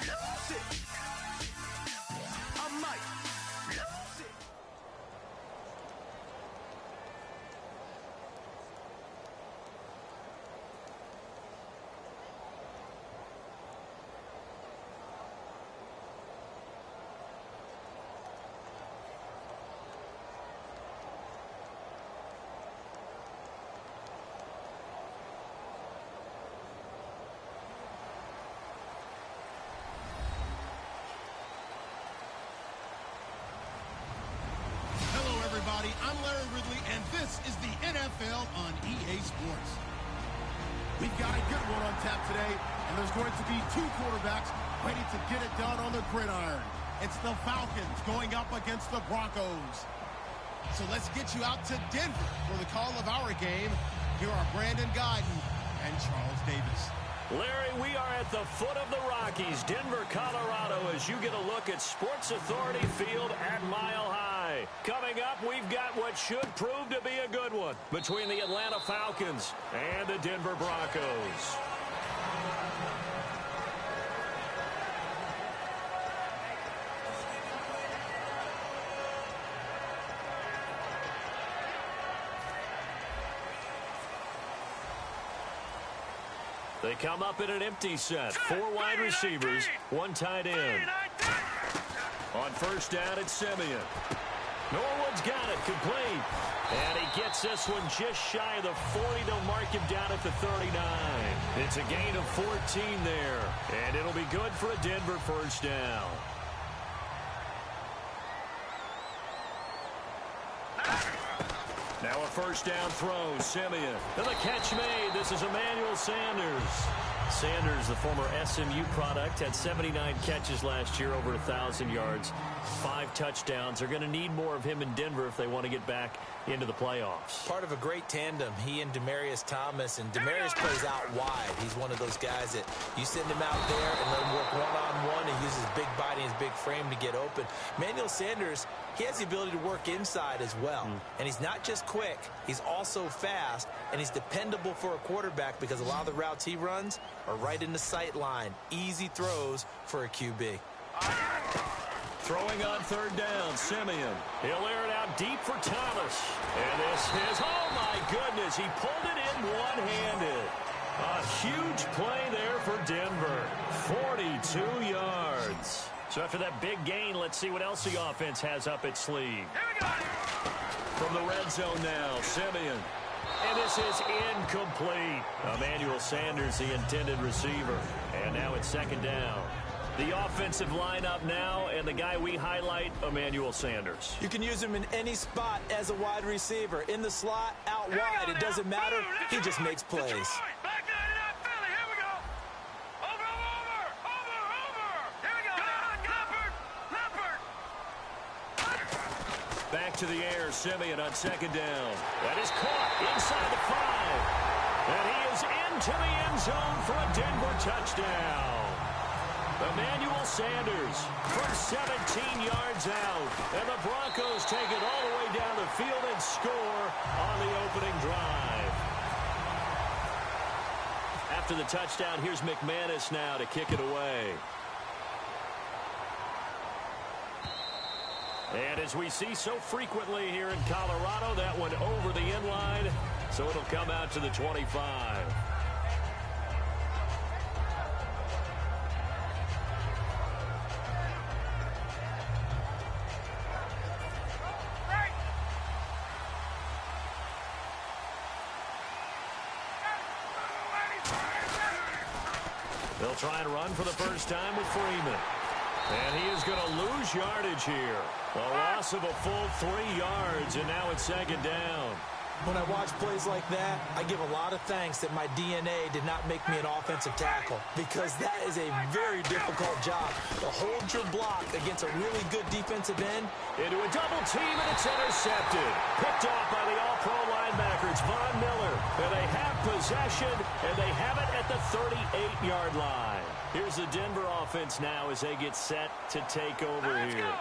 Speaker 8: Lose it. I might lose it.
Speaker 2: Everybody, I'm Larry Ridley, and this is the NFL on EA Sports. We've got a good one on tap today, and there's going to be two quarterbacks ready to get it done on the gridiron. It's the Falcons going up against the Broncos. So let's get you out to Denver for the call of our game. Here are Brandon Guyton and Charles Davis.
Speaker 3: Larry, we are at the foot of the Rockies, Denver, Colorado, as you get a look at Sports Authority Field at Mile High. Coming up, we've got what should prove to be a good one between the Atlanta Falcons and the Denver Broncos. They come up in an empty set. 4 wide receivers, 1 tight end. On first down, it's Simeon. Norwood's got it, complete. And he gets this one just shy of the 40 to mark him down at the 39. It's a gain of 14 there. And it'll be good for a Denver first down. Now a first down throw, Simeon. And the catch made. This is Emmanuel Sanders. Sanders, the former SMU product, had 79 catches last year, over 1,000 yards, 5 touchdowns. They're going to need more of him in Denver if they want to get back into the playoffs.
Speaker 4: Part of a great tandem, he and Demaryius Thomas, and Demaryius plays out wide. He's one of those guys that you send him out there and let him work one-on-one. He uses his big body and his big frame to get open. Emmanuel Sanders, he has the ability to work inside as well. And he's not just quick, he's also fast, and he's dependable for a quarterback because a lot of the routes he runs are right in the sight line. Easy throws for a QB.
Speaker 3: Throwing on third down, Simeon. He'll air it out deep for Thomas. And this is, oh my goodness, he pulled it in one-handed. A huge play there for Denver. 42 yards. So after that big gain, let's see what else the offense has up its sleeve. From the red zone now, Simeon. And this is incomplete. Emmanuel Sanders, the intended receiver. And now it's second down. The offensive lineup now, and the guy we highlight, Emmanuel Sanders.
Speaker 4: You can use him in any spot as a wide receiver. In the slot, out wide, it doesn't matter. He just makes plays.
Speaker 3: Back to the air, Simeon on second down. That is caught inside the 5. And he is into the end zone for a Denver touchdown. Emmanuel Sanders from 17 yards out. And the Broncos take it all the way down the field and score on the opening drive. After the touchdown, here's McManus now to kick it away. And as we see so frequently here in Colorado, that one over the end line, so it'll come out to the 25. They'll try and run for the first time with Freeman. And he is going to lose yardage here. A loss of a full 3 yards, and now it's second down.
Speaker 4: When I watch plays like that, I give a lot of thanks that my DNA did not make me an offensive tackle, because that is a very difficult job to hold your block against a really good defensive end.
Speaker 3: Into a double team, and it's intercepted. Picked off by the all-pro linebacker. It's Von Miller. And they have possession, and they have it at the 38-yard line. Here's the Denver offense now as they get set to take over here.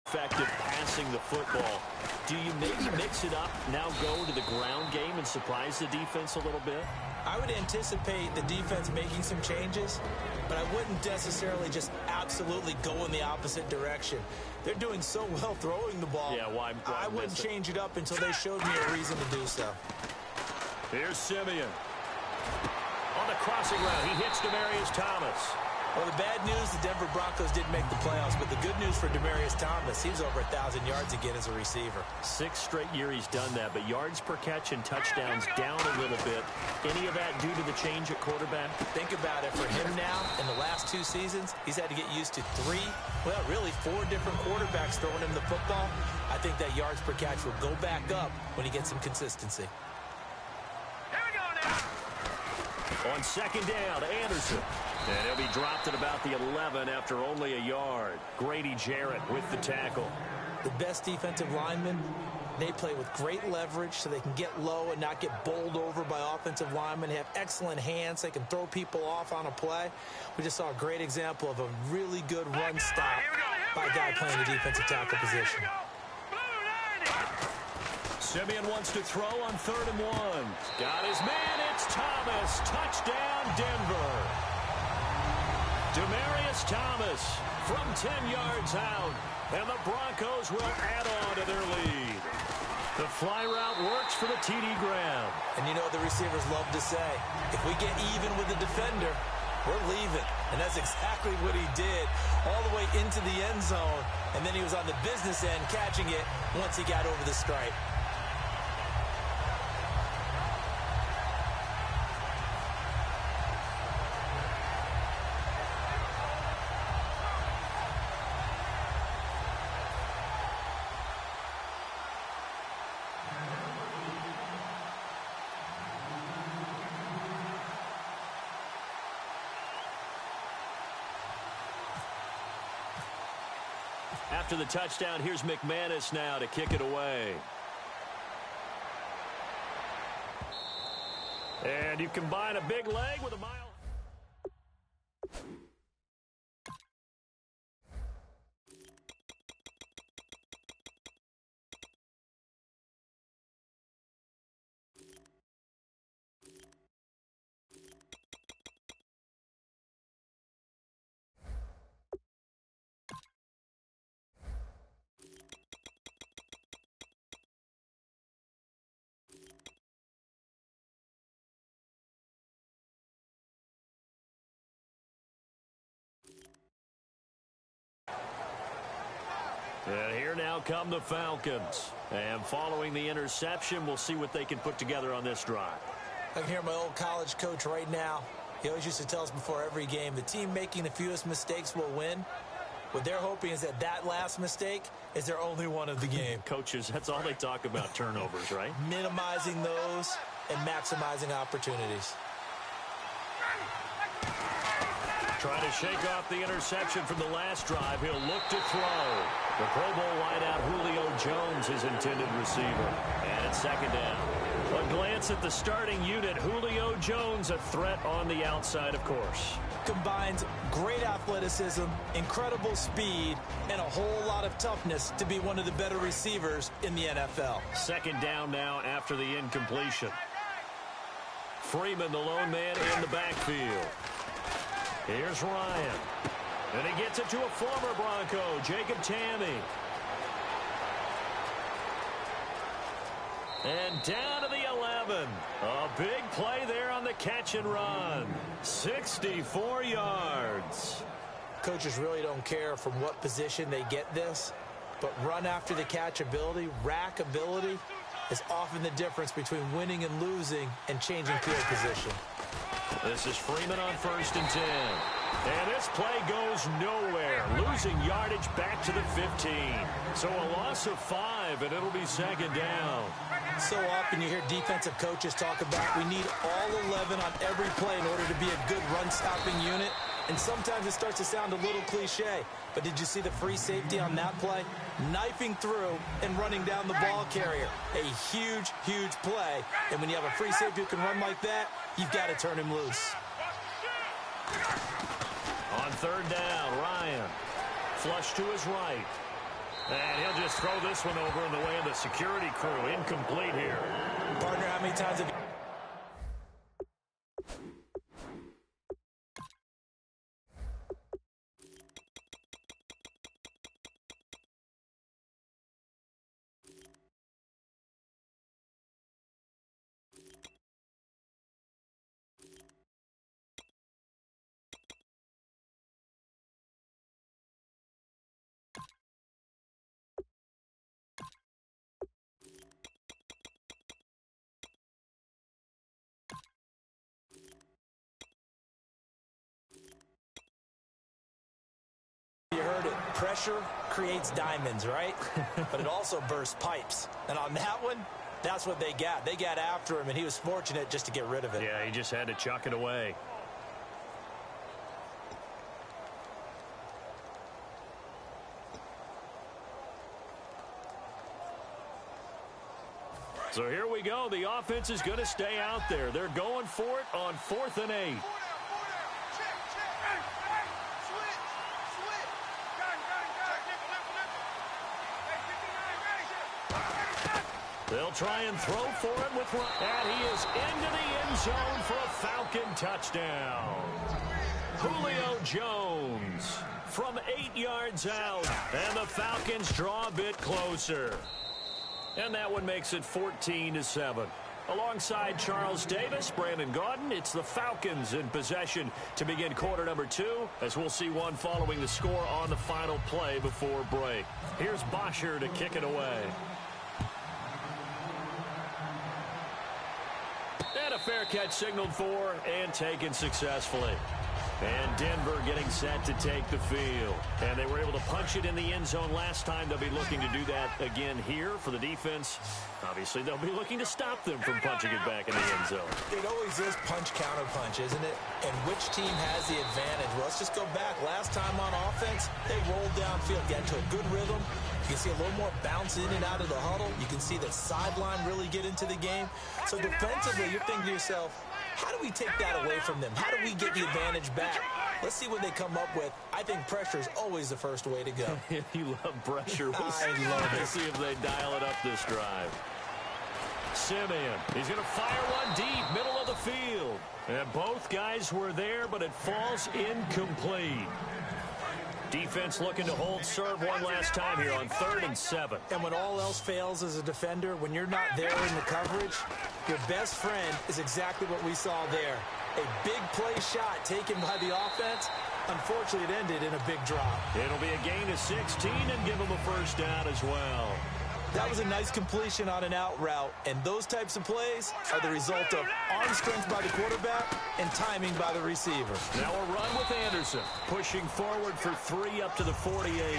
Speaker 3: Effective passing the football. Do you maybe mix it up, now go to the ground game and surprise the defense a little bit?
Speaker 4: I would anticipate the defense making some changes, but I wouldn't necessarily just absolutely go in the opposite direction. They're doing so well throwing the ball.
Speaker 3: Yeah, why
Speaker 4: I wouldn't change it up until they showed me a reason to do so.
Speaker 3: Here's Simeon. On the crossing route, he hits Demaryius Thomas.
Speaker 4: Well, the bad news, the Denver Broncos didn't make the playoffs, but the good news for Demaryius Thomas, he was over 1,000 yards again as a receiver.
Speaker 3: 6 straight years he's done that, but yards per catch and touchdowns down a little bit. Any of that due to the change at quarterback?
Speaker 4: Think about it. For him now, in the last 2 seasons, he's had to get used to 4 different quarterbacks throwing him the football. I think that yards per catch will go back up when he gets some consistency.
Speaker 3: On second down, Anderson. And he'll be dropped at about the 11 after only a yard. Grady Jarrett with the tackle.
Speaker 4: The best defensive linemen, they play with great leverage so they can get low and not get bowled over by offensive linemen. They have excellent hands. They can throw people off on a play. We just saw a great example of a really good run stop by a guy playing the defensive tackle position.
Speaker 3: Simeon wants to throw on 3rd and 1. Got his man. It's Thomas. Touchdown, Denver. Demaryius Thomas from 10 yards out. And the Broncos will add on to their lead. The fly route works for the TD grab.
Speaker 4: And you know what the receivers love to say? If we get even with the defender, we're leaving. And that's exactly what he did all the way into the end zone. And then he was on the business end catching it once he got over the stripe.
Speaker 3: After the touchdown, here's McManus now to kick it away. And you combine a big leg with a mile. And here now come the Falcons. And following the interception, we'll see what they can put together on this drive.
Speaker 4: I can hear my old college coach right now. He always used to tell us before every game, the team making the fewest mistakes will win. What they're hoping is that that last mistake is their only one of the game.
Speaker 3: Coaches, that's all they talk about, turnovers, right?
Speaker 4: Minimizing those and maximizing opportunities.
Speaker 3: Trying to shake off the interception from the last drive. He'll look to throw. The Pro Bowl wideout Julio Jones, his intended receiver. And it's second down. A glance at the starting unit. Julio Jones, a threat on the outside, of course.
Speaker 4: Combines great athleticism, incredible speed, and a whole lot of toughness to be one of the better receivers in the NFL.
Speaker 3: Second down now after the incompletion. Freeman, the lone man in the backfield. Here's Ryan. And he gets it to a former Bronco, Jacob Tamme. And down to the 11. A big play there on the catch and run. 64 yards.
Speaker 4: Coaches really don't care from what position they get this, but run after the catch ability, rack ability, is often the difference between winning and losing and changing field position.
Speaker 3: This is Freeman on 1st and 10. And this play goes nowhere. Losing yardage back to the 15. So a loss of 5, and it'll be second down.
Speaker 4: So often you hear defensive coaches talk about we need all 11 on every play in order to be a good run-stopping unit. And sometimes it starts to sound a little cliche. But did you see the free safety on that play? Knifing through and running down the ball carrier. A huge, huge play. And when you have a free safety who can run like that, you've got to turn him loose.
Speaker 3: On third down, Ryan. Flush to his right. And he'll just throw this one over in the way of the security crew. Incomplete here.
Speaker 4: Partner, how many times have you... You heard it. Pressure creates diamonds, right? But it also bursts pipes. And on that one, that's what they got. They got after him, and he was fortunate just to get rid of it.
Speaker 3: Yeah, he just had to chuck it away. So here we go. The offense is going to stay out there. They're going for it on 4th and 8. They'll try and throw for it with Ryan. And he is into the end zone for a Falcon touchdown. Julio Jones from 8 yards out. And the Falcons draw a bit closer. And that one makes it 14-7. Alongside Charles Davis, Brandon Gaudin, it's the Falcons in possession to begin quarter number 2, as we'll see one following the score on the final play before break. Here's Bosher to kick it away. And a fair catch signaled for and taken successfully. And Denver getting set to take the field. And they were able to punch it in the end zone last time. They'll be looking to do that again here for the defense. Obviously, they'll be looking to stop them from punching it back in the end zone.
Speaker 4: It always is punch-counter-punch, isn't it? And which team has the advantage? Well, let's just go back. Last time on offense, they rolled downfield, got into a good rhythm. You can see a little more bounce in and out of the huddle. You can see the sideline really get into the game. So defensively, you're thinking to yourself, how do we take that away from them? How do we get the advantage back? Let's see what they come up with. I think pressure is always the first way to go.
Speaker 3: You love pressure.
Speaker 4: I love it.
Speaker 3: Let's see if they dial it up this drive. Simeon, he's going to fire one deep, middle of the field. And both guys were there, but it falls incomplete. Defense looking to hold serve one last time here on 3rd and 7.
Speaker 4: And when all else fails as a defender, when you're not there in the coverage, your best friend is exactly what we saw there. A big play shot taken by the offense. Unfortunately, it ended in a big drop.
Speaker 3: It'll be a gain of 16 and give them a first down as well.
Speaker 4: That was a nice completion on an out route, and those types of plays are the result of arm strength by the quarterback and timing by the receiver.
Speaker 3: Now a run with Anderson, pushing forward for 3 up to the 48.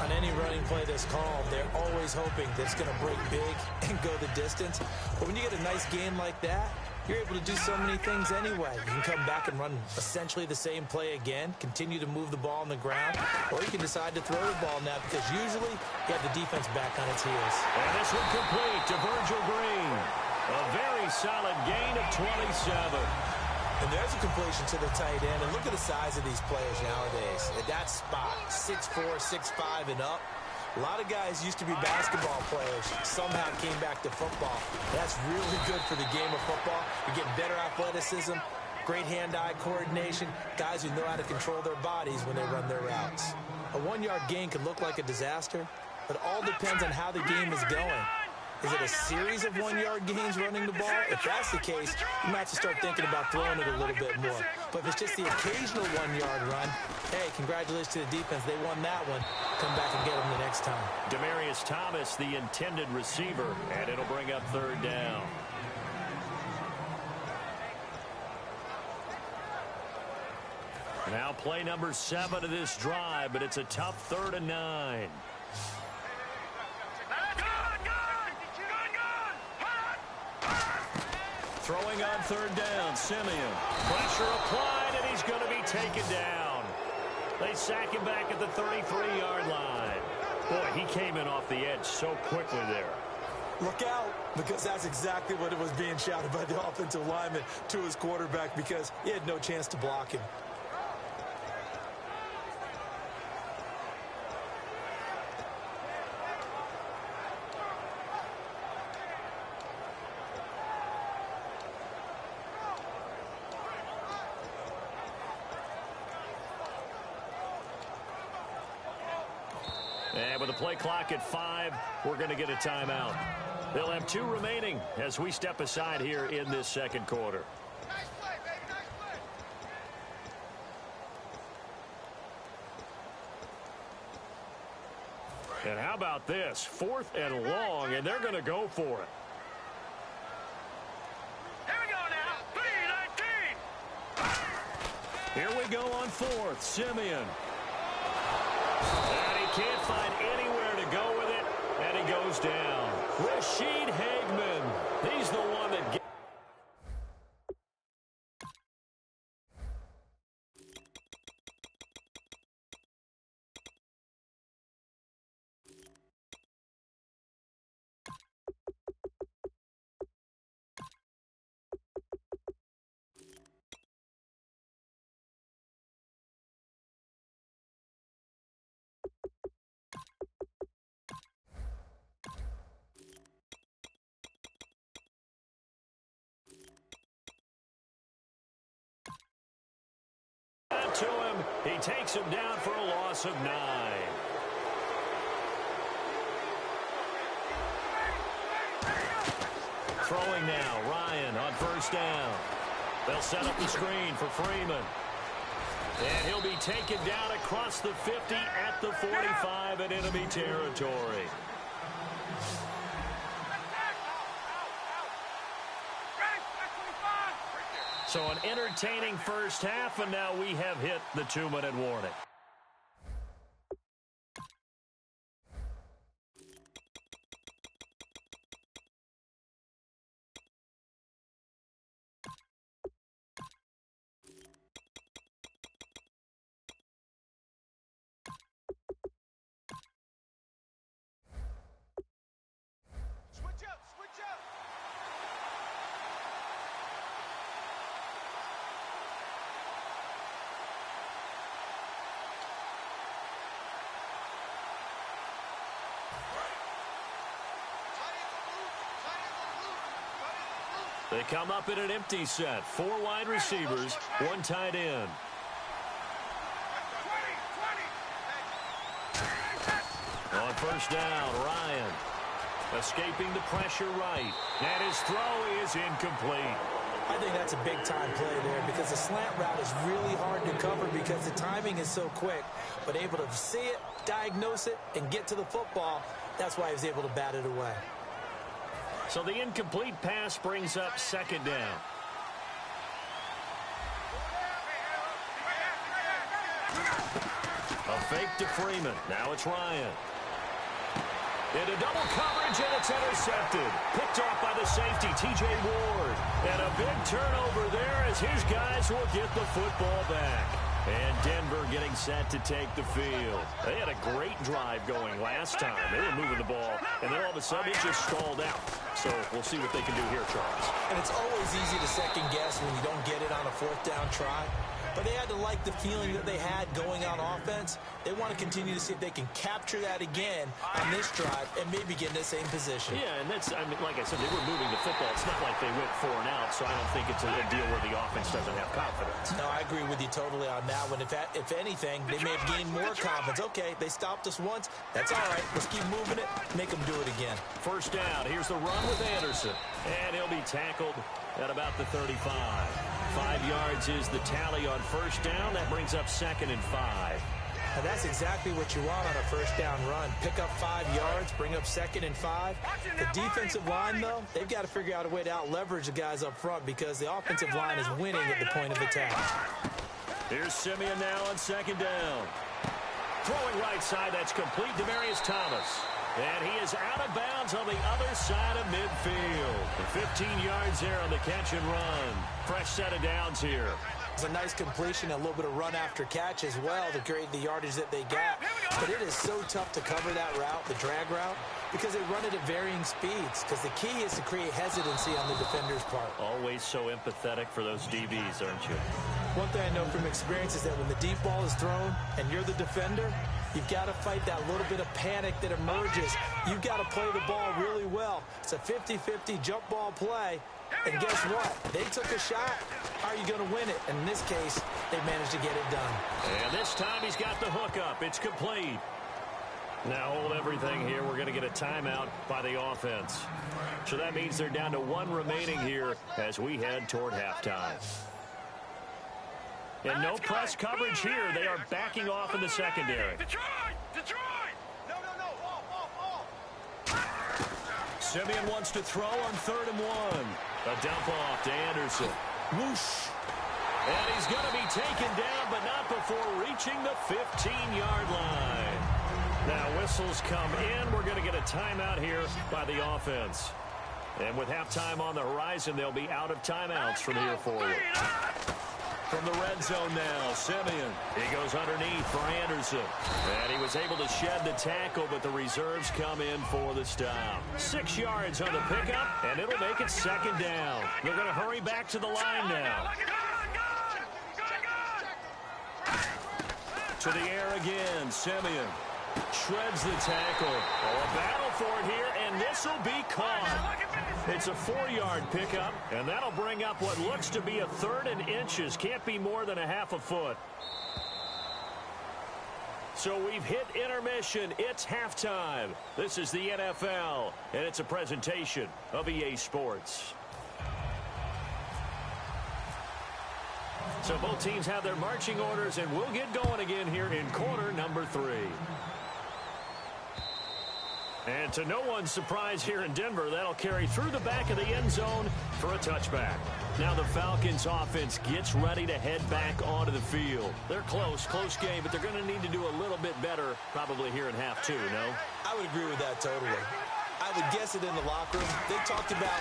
Speaker 4: On any running play that's called, they're always hoping that it's going to break big and go the distance. But when you get a nice game like that, you're able to do so many things anyway. You can come back and run essentially the same play again, continue to move the ball on the ground, or you can decide to throw the ball now because usually you have the defense back on its heels.
Speaker 3: And this one complete to Virgil Green. A very solid gain of 27.
Speaker 4: And there's a completion to the tight end. And look at the size of these players nowadays. At that spot, 6'4", 6'5", and up. A lot of guys used to be basketball players, somehow came back to football. That's really good for the game of football. You get better athleticism, great hand-eye coordination, guys who know how to control their bodies when they run their routes. A 1-yard gain could look like a disaster, but it all depends on how the game is going. Is it a series of 1-yard gains running the ball? If that's the case, you might have to start thinking about throwing it a little bit more. But if it's just the occasional 1-yard run, hey, congratulations to the defense. They won that one. Come back and get them the next time.
Speaker 3: Demaryius Thomas, the intended receiver, and it'll bring up 3rd down. Now play number 7 of this drive, but it's a tough 3rd and 9. Throwing on 3rd down, Simeon. Pressure applied, and he's going to be taken down. They sack him back at the 33-yard line. Boy, he came in off the edge so quickly there.
Speaker 4: Look out, because that's exactly what it was being shouted by the offensive lineman to his quarterback because he had no chance to block him.
Speaker 3: And with the play clock at 5, we're going to get a timeout. They'll have 2 remaining as we step aside here in this second quarter.
Speaker 5: Nice play, baby, nice play.
Speaker 3: And how about this? 4th and long, and they're going to go for it.
Speaker 5: Here we go now. 3-19.
Speaker 3: Here we go on 4th. Simeon. And he can't find anywhere to go with it, and he goes down. Rashid Hageman. He's the one that gets. To him, he takes him down for a loss of 9. Throwing now, Ryan on 1st down. They'll set up the screen for Freeman. And he'll be taken down across the 50 at the 45 in enemy territory. So an entertaining first half, and now we have hit the 2-minute warning. They come up in an empty set. 4 wide receivers, 1 tight end. On first down, Ryan. Escaping the pressure right. And his throw is incomplete.
Speaker 4: I think that's a big-time play there because the slant route is really hard to cover because the timing is so quick. But able to see it, diagnose it, and get to the football, that's why he was able to bat it away.
Speaker 3: So the incomplete pass brings up second down. A fake to Freeman. Now it's Ryan. Into double coverage, and it's intercepted. Picked off by the safety, T.J. Ward. And a big turnover there as his guys will get the football back. And Denver getting set to take the field. They had a great drive going last time. They were moving the ball, and then all of a sudden it just stalled out. So we'll see what they can do here, Charles.
Speaker 4: And it's always easy to second guess when you don't get it on a 4th down try. But they had to like the feeling that they had going on offense. They want to continue to see if they can capture that again on this drive and maybe get in the same position.
Speaker 3: Yeah, and that's, I mean, like I said, they were moving the football. It's not like they went 4 and out, so I don't think it's a deal where the offense doesn't have confidence.
Speaker 4: No, I agree with you totally on that one. If anything, they may have gained more confidence. Okay, they stopped us once. That's all right. Let's keep moving it. Make them do it again.
Speaker 3: First down. Here's the run with Anderson. And he'll be tackled at about the 35. 5 yards is the tally on first down. That brings up 2nd and 5.
Speaker 4: And that's exactly what you want on a first down run. Pick up 5 yards, bring up 2nd and 5. The defensive line, though, they've got to figure out a way to out-leverage the guys up front because the offensive line is winning at the point of attack.
Speaker 3: Here's Simeon now on 2nd down. Throwing right side, that's complete. Demaryius Thomas. And he is out of bounds on the other side of midfield. The 15 yards there on the catch and run. Fresh set of downs here.
Speaker 4: It's a nice completion, a little bit of run after catch as well to create the yardage that they got. But it is so tough to cover that route, the drag route, because they run it at varying speeds. Because the key is to create hesitancy on the defender's part.
Speaker 3: Always so empathetic for those DBs, aren't you?
Speaker 4: One thing I know from experience is that when the deep ball is thrown and you're the defender, you've got to fight that little bit of panic that emerges. You've got to play the ball really well. It's a 50-50 jump ball play. And guess what? They took a shot. How are you going to win it? And in this case, they managed to get it done.
Speaker 3: And this time he's got the hook up. It's complete. Now hold everything here. We're going to get a timeout by the offense. So that means they're down to 1 remaining here as we head toward halftime. And no press coverage here. They are backing off in the secondary.
Speaker 5: Detroit! No.
Speaker 3: Simeon wants to throw on 3rd and 1. A dump off to Anderson. Whoosh. And he's going to be taken down, but not before reaching the 15-yard line. Now whistles come in. We're going to get a timeout here by the offense. And with halftime on the horizon, they'll be out of timeouts from here forward. From the red zone now, Simeon. He goes underneath for Anderson. And he was able to shed the tackle, but the reserves come in for the stop. 6 yards on the pickup, and it'll make it 2nd down. They're going to hurry back to the line now. To the air again, Simeon. Shreds the tackle. Oh, a battle for it here, and this will be caught. It's a 4-yard pickup, and that'll bring up what looks to be a 3rd and inches. Can't be more than a half a foot. So we've hit intermission. It's halftime. This is the NFL, and it's a presentation of EA Sports. So both teams have their marching orders, and we'll get going again here in quarter number 3. And to no one's surprise here in Denver, that'll carry through the back of the end zone for a touchback. Now the Falcons offense gets ready to head back onto the field. They're close game, but they're going to need to do a little bit better probably here in half two, no?
Speaker 4: I would agree with that totally. I would guess it in the locker room. They talked about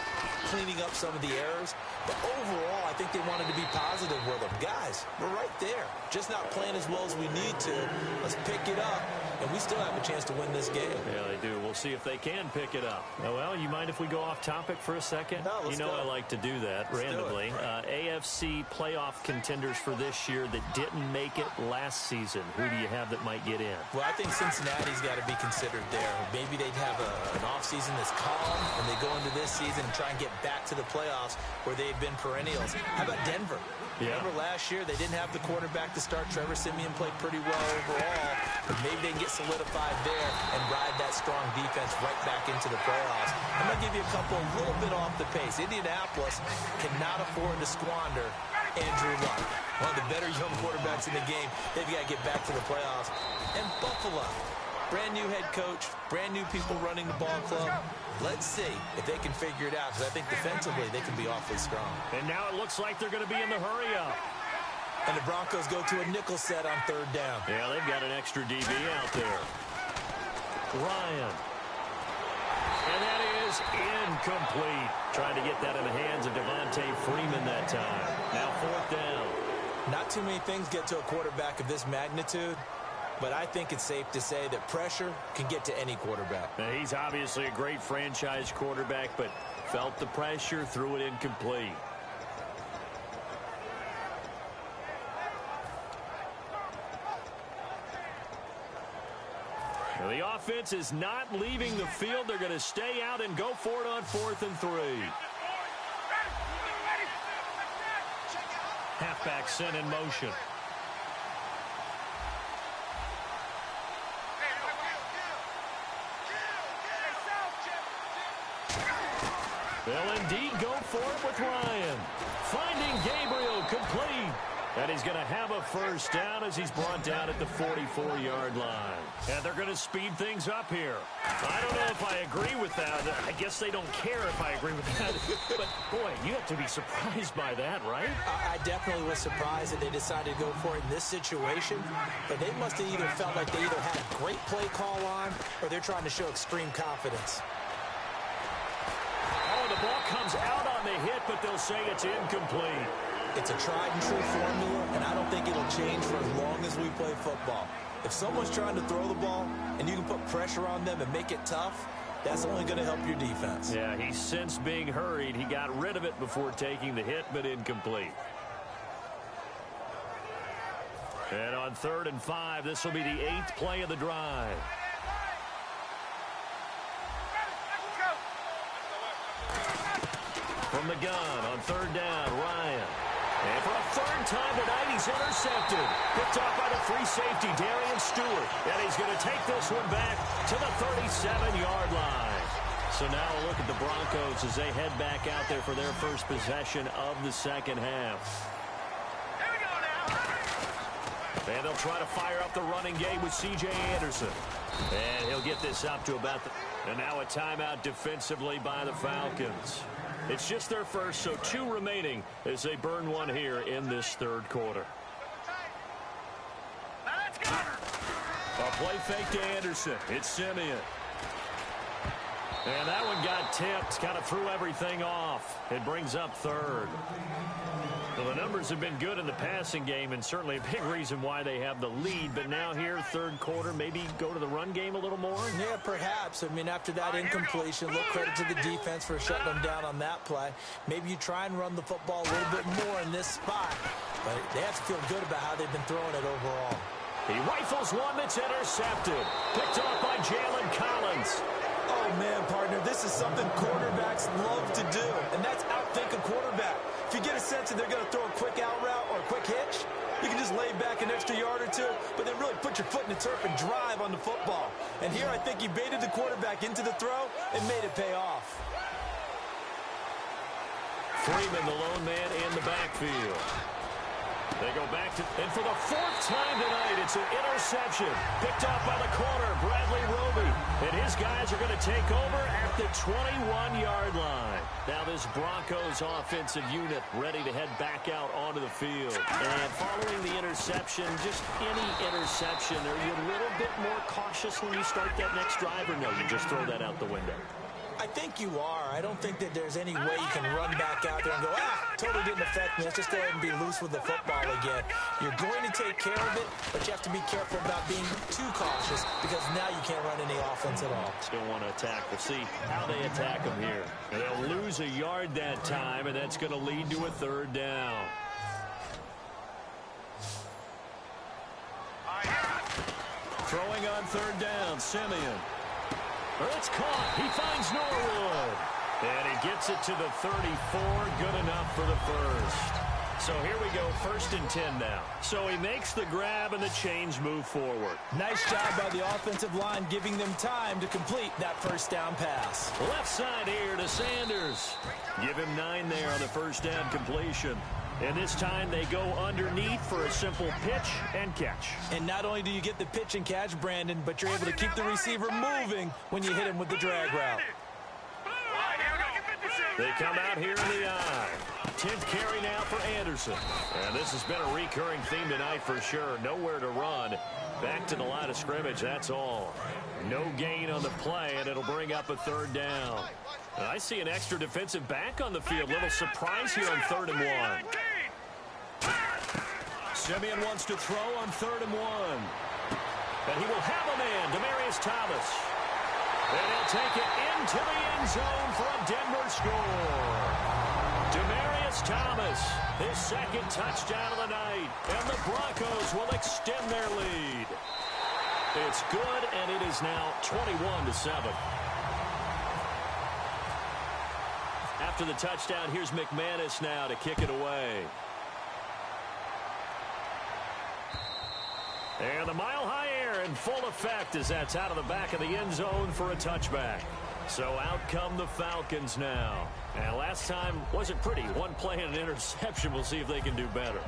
Speaker 4: cleaning up some of the errors, but overall, I think they wanted to be positive with them. Guys, we're right there. Just not playing as well as we need to. Let's pick it up, and we still have a chance to win this game.
Speaker 3: Yeah, they do. We'll see if they can pick it up. Well, you mind if we go off topic for a second?
Speaker 4: No, let's go.
Speaker 3: I like to do that randomly. AFC playoff contenders for this year that didn't make it last season. Who do you have that might get in?
Speaker 4: Well, I think Cincinnati's got to be considered there. Maybe they'd have an offseason that's calm, and they go into this season and try and get back to the playoffs where they've been perennials. How about Denver?
Speaker 3: Yeah.
Speaker 4: Remember last year, they didn't have the quarterback to start. Trevor Siemian played pretty well overall, but maybe they can get solidified there and ride that strong defense right back into the playoffs. I'm going to give you a couple a little bit off the pace. Indianapolis cannot afford to squander Andrew Luck, one of the better young quarterbacks in the game. They've got to get back to the playoffs. And Buffalo, brand new head coach, brand new people running the ball club. Let's see if they can figure it out, because I think defensively they can be awfully strong.
Speaker 3: And now it looks like they're going to be in the hurry-up.
Speaker 4: And the Broncos go to a nickel set on third down.
Speaker 3: Yeah, they've got an extra DB out there. Ryan. And that is incomplete. Trying to get that in the hands of Devontae Freeman that time. Now fourth down.
Speaker 4: Not too many things get to a quarterback of this magnitude, but I think it's safe to say that pressure can get to any quarterback.
Speaker 3: Now, he's obviously a great franchise quarterback, but felt the pressure, threw it incomplete. Now, the offense is not leaving the field. They're going to stay out and go for it on 4th and 3. Halfback sent in motion. They'll indeed go for it with Ryan. Finding Gabriel complete. And he's going to have a first down as he's brought down at the 44-yard line. And they're going to speed things up here. I don't know if I agree with that. I guess they don't care if I agree with that. But, boy, you have to be surprised by that, right?
Speaker 4: I definitely was surprised that they decided to go for it in this situation. But they must have either felt like they either had a great play call on or they're trying to show extreme confidence.
Speaker 3: Oh, the ball comes out on the hit, but they'll say it's incomplete.
Speaker 4: It's a tried-and-true formula, and I don't think it'll change for as long as we play football. If someone's trying to throw the ball and you can put pressure on them and make it tough, that's only going to help your defense.
Speaker 3: Yeah, he's since being hurried. He got rid of it before taking the hit, but incomplete. And on 3rd and 5, this will be the 8th play of the drive. From the gun on 3rd down, Ryan. And for a 3rd time tonight, he's intercepted. Picked off by the free safety, Darian Stewart. And he's going to take this one back to the 37-yard line. So now a look at the Broncos as they head back out there for their first possession of the second half.
Speaker 5: Here we go now.
Speaker 3: And they'll try to fire up the running game with C.J. Anderson. And he'll get this up to about the... And now a timeout defensively by the Falcons. It's just their first, so 2 remaining as they burn one here in this 3rd quarter.
Speaker 5: Now let's go.
Speaker 3: A play fake to Anderson. It's Siemian. And that one got tipped. Kind of threw everything off. It brings up 3rd. Well, the numbers have been good in the passing game, and certainly a big reason why they have the lead. But now here, 3rd quarter, maybe go to the run game a little more?
Speaker 4: Yeah, perhaps. I mean, after that incompletion, a little credit to the defense for shutting them down on that play. Maybe you try and run the football a little bit more in this spot. But they have to feel good about how they've been throwing it overall.
Speaker 3: He rifles one that's intercepted. Picked off by Jalen Collins.
Speaker 4: Oh, man, partner, this is something quarterbacks love to do, and that's outthink a quarterback. If you get a sense that they're going to throw a quick out route or a quick hitch, you can just lay back an extra yard or 2, but then really put your foot in the turf and drive on the football. And here I think he baited the quarterback into the throw and made it pay off.
Speaker 3: Freeman, the lone man in the backfield. They go back to, and for the 4th time tonight, It's an interception. Picked off by the corner, Bradley Roby. And his guys are going to take over at the 21-yard line. Now this Broncos offensive unit ready to head back out onto the field. And following the interception, just any interception, are you a little bit more cautious when you start that next drive, or no, you just throw that out the window?
Speaker 4: I think you are. I don't think that there's any way you can run back out there and go, totally didn't affect me. Let's just go ahead and be loose with the football again. You're going to take care of it, but you have to be careful about being too cautious because now you can't run any offense at all.
Speaker 3: Still want to attack. We'll see how they attack them here. And they'll lose a yard that time, and that's going to lead to a third down. Throwing on third down, Simeon. It's caught. He finds Norwood. And he gets it to the 34. Good enough for the first. So here we go, 1st and 10 now. So he makes the grab and the chains move forward.
Speaker 4: Nice job by the offensive line giving them time to complete that first down pass.
Speaker 3: Left side here to Sanders. Give him 9 there on the first down completion. And this time they go underneath for a simple pitch and catch.
Speaker 4: And not only do you get the pitch and catch, Brandon, but you're able to keep the receiver moving when you hit him with the drag route.
Speaker 3: They come out here in the eye. 10th carry now for Anderson. And this has been a recurring theme tonight for sure. Nowhere to run. Back to the line of scrimmage, that's all. No gain on the play, and it'll bring up a third down. And I see an extra defensive back on the field. Little surprise here on 3rd and 1. Simeon wants to throw on 3rd and 1. And he will have a man, Demaryius Thomas. And he'll take it into the end zone for a Denver score. Demaryius Thomas, his 2nd touchdown of the night. And the Broncos will extend their lead. It's good, and it is now 21-7. After the touchdown, here's McManus now to kick it away. And the mile-high air in full effect as that's out of the back of the end zone for a touchback. So out come the Falcons now. And last time wasn't pretty. One play and an interception. We'll see if they can do better.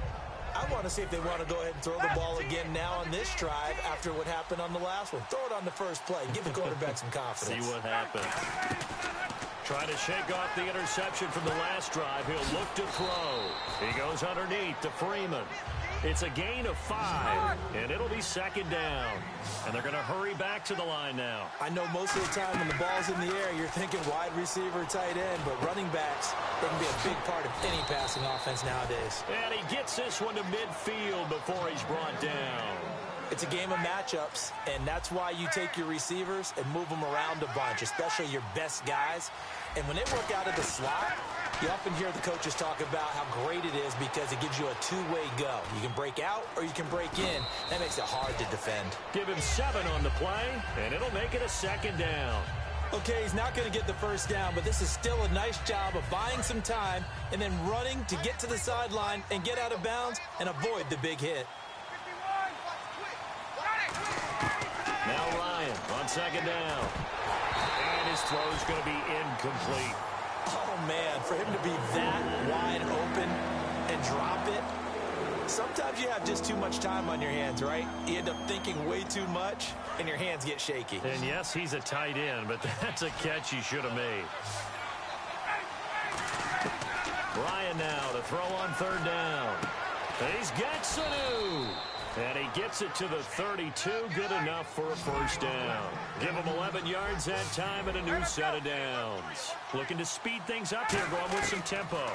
Speaker 4: I want to see if they want to go ahead and throw the ball again now on this drive after what happened on the last one. Throw it on the first play. Give the quarterback some confidence.
Speaker 3: See what happens. Trying to shake off the interception from the last drive. He'll look to throw. He goes underneath to Freeman. It's a gain of 5, and it'll be 2nd down. And they're going to hurry back to the line now.
Speaker 4: I know most of the time when the ball's in the air, you're thinking wide receiver, tight end, but running backs, they can be a big part of any passing offense nowadays.
Speaker 3: And he gets this one to midfield before he's brought down.
Speaker 4: It's a game of matchups, and that's why you take your receivers and move them around a bunch, especially your best guys. And when they work out of the slot, you often hear the coaches talk about how great it is because it gives you a two-way go. You can break out or you can break in. That makes it hard to defend.
Speaker 3: Give him 7 on the play, and it'll make it a 2nd down.
Speaker 4: Okay, he's not going to get the first down, but this is still a nice job of buying some time and then running to get to the sideline and get out of bounds and avoid the big hit.
Speaker 3: Now Ryan on 2nd down. And his throw's going to be incomplete.
Speaker 4: Oh, man, for him to be that wide open and drop it, sometimes you have just too much time on your hands, right? You end up thinking way too much, and your hands get shaky.
Speaker 3: And, yes, he's a tight end, but that's a catch he should have made. Ryan now to throw on 3rd down. He's got Sanu. And he gets it to the 32. Good enough for a first down. Give him 11 yards that time and a new set of downs. Looking to speed things up here, going with some tempo.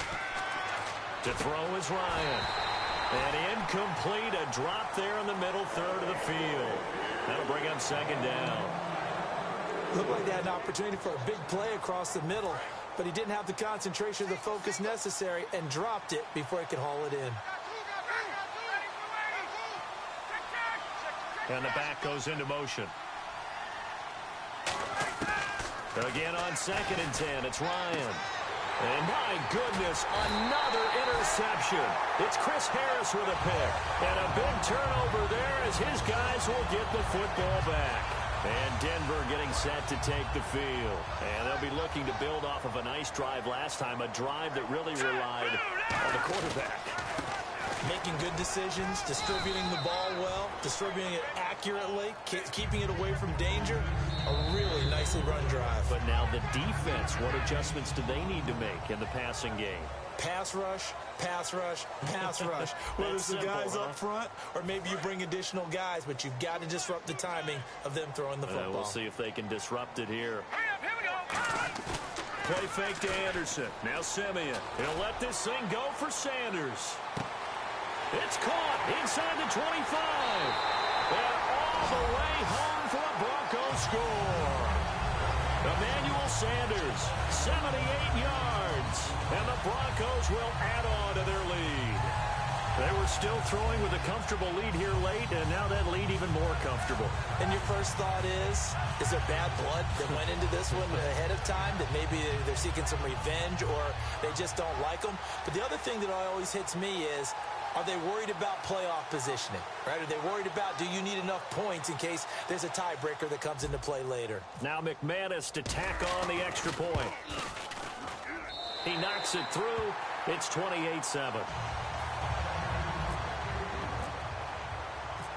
Speaker 3: To throw is Ryan. And incomplete. A drop there in the middle third of the field. That'll bring up 2nd down.
Speaker 4: Looked like they had an opportunity for a big play across the middle, but he didn't have the concentration or the focus necessary and dropped it before he could haul it in.
Speaker 3: And the back goes into motion. Again on 2nd and 10, it's Ryan. And my goodness, another interception. It's Chris Harris with a pick. And a big turnover there as his guys will get the football back. And Denver getting set to take the field. And they'll be looking to build off of a nice drive last time, a drive that really relied on the quarterback.
Speaker 4: making good decisions, distributing the ball well, distributing it accurately, keeping it away from danger. A really nicely run drive.
Speaker 3: But now the defense, what adjustments do they need to make in the passing game?
Speaker 4: Pass rush, pass rush, pass rush. Whether it's the guys up front or maybe you bring additional guys, but you've got to disrupt the timing of them throwing the football.
Speaker 3: We'll see if they can disrupt it here. Play fake to Anderson. Now Simeon. He'll let this thing go for Sanders. It's caught inside the 25. And all the way home for a Broncos score. Emmanuel Sanders, 78 yards. And the Broncos will add on to their lead. They were still throwing with a comfortable lead here late, and now that lead even more comfortable.
Speaker 4: And your first thought is there bad blood that went into this one ahead of time, that maybe they're seeking some revenge or they just don't like them? But the other thing that always hits me is, are they worried about playoff positioning, right? Are they worried about, do you need enough points in case there's a tiebreaker that comes into play later?
Speaker 3: Now McManus to tack on the extra point. He knocks it through. It's 28-7.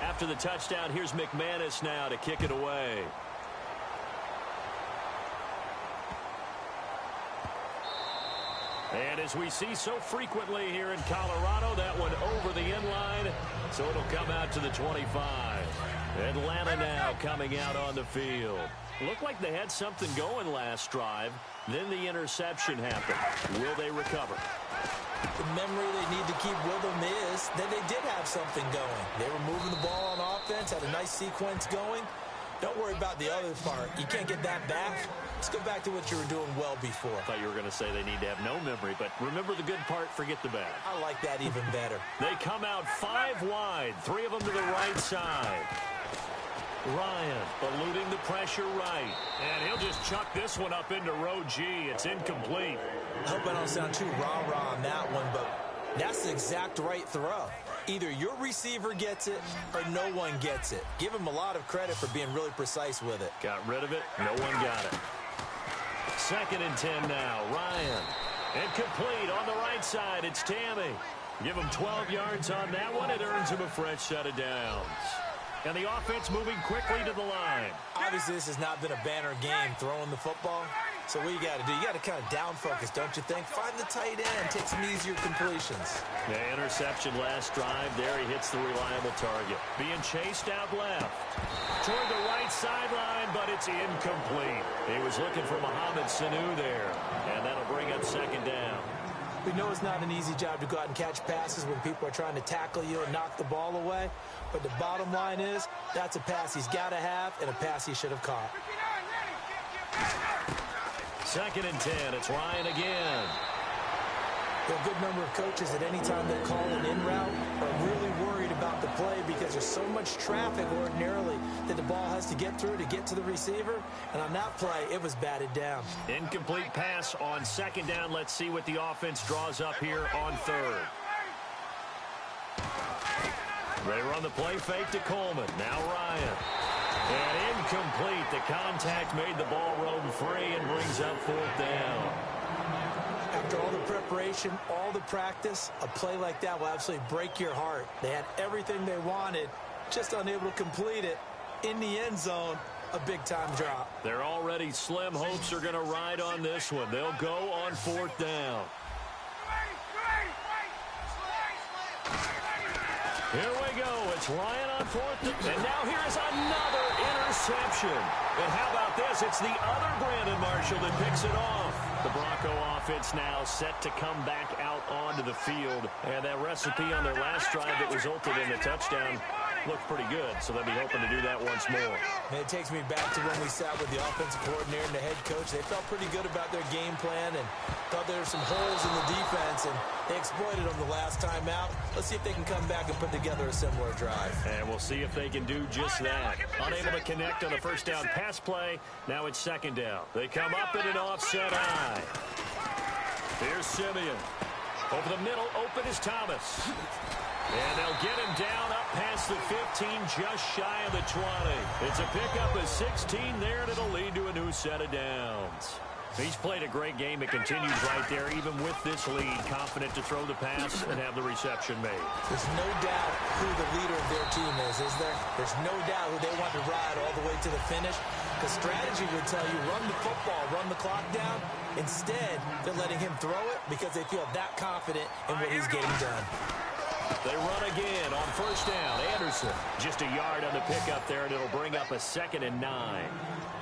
Speaker 3: After the touchdown, here's McManus now to kick it away. And as we see so frequently here in Colorado, that one over the end line, so it'll come out to the 25. Atlanta now coming out on the field. Looked like they had something going last drive. Then the interception happened. Will they recover?
Speaker 4: The memory they need to keep with them is that they did have something going. They were moving the ball on offense, had a nice sequence going. Don't worry about the other part. You can't get that back. Let's go back to what you were doing well before.
Speaker 3: I thought you were going to say they need to have no memory, but remember the good part, forget the bad.
Speaker 4: I like that even better.
Speaker 3: They come out 5 wide, 3 of them to the right side. Ryan eluding the pressure right. And he'll just chuck this one up into row G. It's incomplete.
Speaker 4: I hope I don't sound too rah-rah on that one, but that's the exact right throw. Either your receiver gets it or no one gets it. Give him a lot of credit for being really precise with it.
Speaker 3: Got rid of it. No one got it. 2nd and 10 now. Ryan. Incomplete on the right side. It's Tammy. Give him 12 yards on that one. It earns him a fresh set of downs. And the offense moving quickly to the line.
Speaker 4: Obviously, this has not been a banner game throwing the football. So what you got to do, you got to kind of down focus, don't you think? Find the tight end, take some easier completions.
Speaker 3: The interception last drive. There he hits the reliable target. Being chased out left. Toward the right sideline, but it's incomplete. He was looking for Mohamed Sanu there. And that'll bring up 2nd down.
Speaker 4: We know it's not an easy job to go out and catch passes when people are trying to tackle you and knock the ball away. But the bottom line is, that's a pass he's got to have and a pass he should have caught.
Speaker 3: 2nd and 10. It's Ryan again.
Speaker 4: There are a good number of coaches at any time they call an in route are really worried about the play because there's so much traffic ordinarily that the ball has to get through to get to the receiver. And on that play, it was batted down.
Speaker 3: Incomplete pass on 2nd down. Let's see what the offense draws up here on 3rd. They run the play fake to Coleman. Now Ryan. And incomplete. The contact made the ball roam free and brings up 4th down.
Speaker 4: After all the preparation, all the practice, a play like that will absolutely break your heart. They had everything they wanted, just unable to complete it. In the end zone, a big-time drop.
Speaker 3: Their already slim hopes are going to ride on this one. They'll go on 4th down. Here we go. It's Ryan on 4th. And now here's another interception. And how about this? It's the other Brandon Marshall that picks it off. The Bronco offense now set to come back out onto the field. And that recipe on their last drive that resulted in a touchdown looked pretty good, so they'll be hoping to do that once more.
Speaker 4: And it takes me back to when we sat with the offensive coordinator and the head coach. They felt pretty good about their game plan and thought there were some holes in the defense, and they exploited them the last time out. Let's see if they can come back and put together a similar drive.
Speaker 3: And we'll see if they can do just that. Unable to connect on the 1st down pass play. Now it's 2nd down. They come up in an offset eye. Here's Simeon. Over the middle, open is Thomas. And they'll get him down up past the 15, just shy of the 20. It's a pickup of 16 there, and it'll lead to a new set of downs. He's played a great game. It continues right there, even with this lead, confident to throw the pass and have the reception made.
Speaker 4: There's no doubt who the leader of their team is there? There's no doubt who they want to ride all the way to the finish. Because strategy would tell you, run the football, run the clock down. Instead, they're letting him throw it because they feel that confident in what he's getting done.
Speaker 3: They run again on first down. Anderson, just a yard on the pickup there, and it'll bring up a 2nd and 9.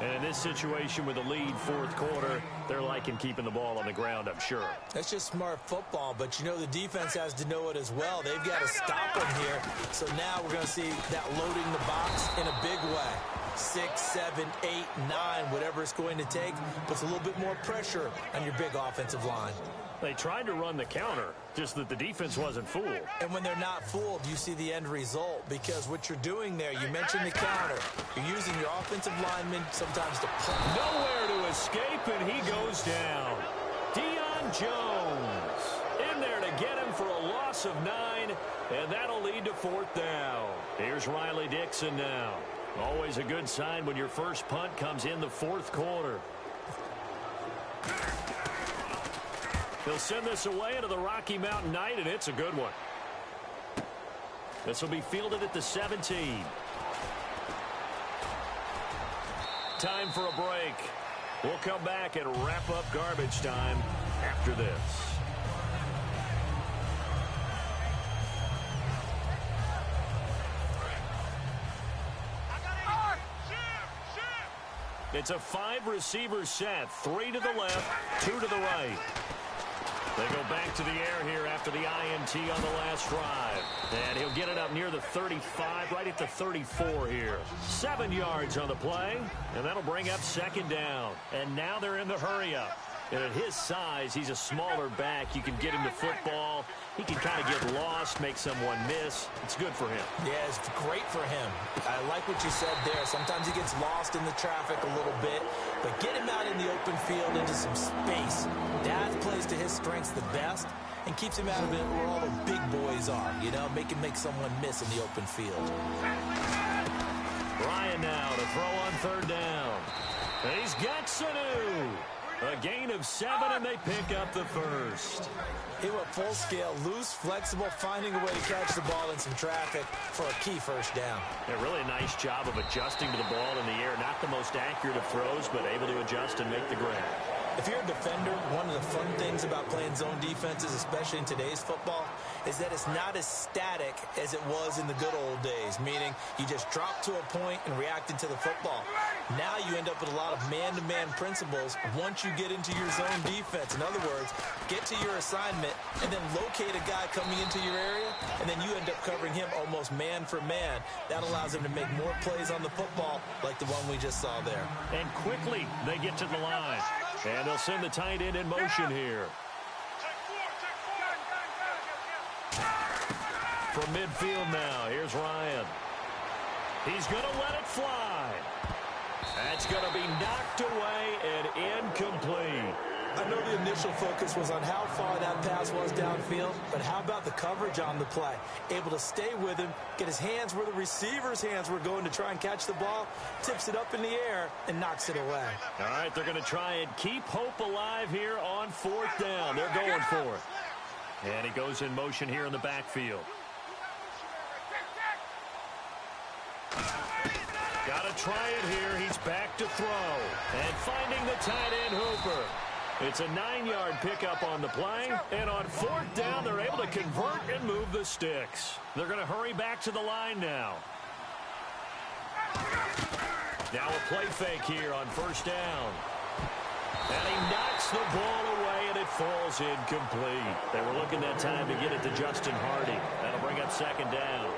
Speaker 3: And in this situation with the lead fourth quarter, they're liking keeping the ball on the ground, I'm sure.
Speaker 4: That's just smart football, but you know the defense has to know it as well. They've got to stop them here. So now we're going to see that loading the box in a big way. 6, 7, 8, 9, whatever it's going to take, puts a little bit more pressure on your big offensive line.
Speaker 3: They tried to run the counter, just that the defense wasn't fooled.
Speaker 4: And when they're not fooled, you see the end result, because what you're doing there, you mentioned the counter. You're using your offensive linemen sometimes to pull.
Speaker 3: Nowhere to escape, and he goes down. Deion Jones in there to get him for a loss of 9, and that'll lead to 4th down. Here's Riley Dixon now. Always a good sign when your first punt comes in the 4th quarter. He'll send this away into the Rocky Mountain Night, and it's a good one. This will be fielded at the 17. Time for a break. We'll come back and wrap up garbage time after this. It's a 5-receiver set. 3 to the left, 2 to the right. They go back to the air here after the INT on the last drive. And he'll get it up near the 35, right at the 34 here. 7 yards on the play, and that'll bring up 2nd down. And now they're in the hurry-up. And at his size, he's a smaller back. You can get him the football. He can kind of get lost, make someone miss. It's good for him.
Speaker 4: Yeah, it's great for him. I like what you said there. Sometimes he gets lost in the traffic a little bit, but get him out in the open field into some space. That plays to his strengths the best and keeps him out of it where all the big boys are, you know, make someone miss in the open field.
Speaker 3: Ryan now to throw on 3rd down. And he's got Sanu. A gain of 7, and they pick up the first.
Speaker 4: He went full scale, loose, flexible, finding a way to catch the ball in some traffic for a key first down.
Speaker 3: A really nice job of adjusting to the ball in the air. Not the most accurate of throws, but able to adjust and make the grab.
Speaker 4: If you're a defender, one of the fun things about playing zone defenses, especially in today's football, is that it's not as static as it was in the good old days, meaning you just drop to a point and reacted to the football. Now you end up with a lot of man-to-man principles once you get into your zone defense. In other words, get to your assignment and then locate a guy coming into your area, and then you end up covering him almost man for man. That allows him to make more plays on the football like the one we just saw there.
Speaker 3: And quickly they get to the line. And they'll send the tight end in motion here. From midfield now, here's Ryan. He's going to let it fly. That's going to be knocked away and incomplete.
Speaker 4: I know the initial focus was on how far that pass was downfield, but how about the coverage on the play? Able to stay with him, get his hands where the receiver's hands were going to try and catch the ball, tips it up in the air, and knocks it away.
Speaker 3: All right, they're going to try and keep hope alive here on 4th down. They're going for it. And he goes in motion here in the backfield. Got to try it here. He's back to throw. And finding the tight end Hooper. It's a 9-yard pickup on the play, and on 4th down, they're able to convert and move the sticks. They're going to hurry back to the line now. Now a play fake here on 1st down. And he knocks the ball away, and it falls incomplete. They were looking that time to get it to Justin Hardy. That'll bring up 2nd down.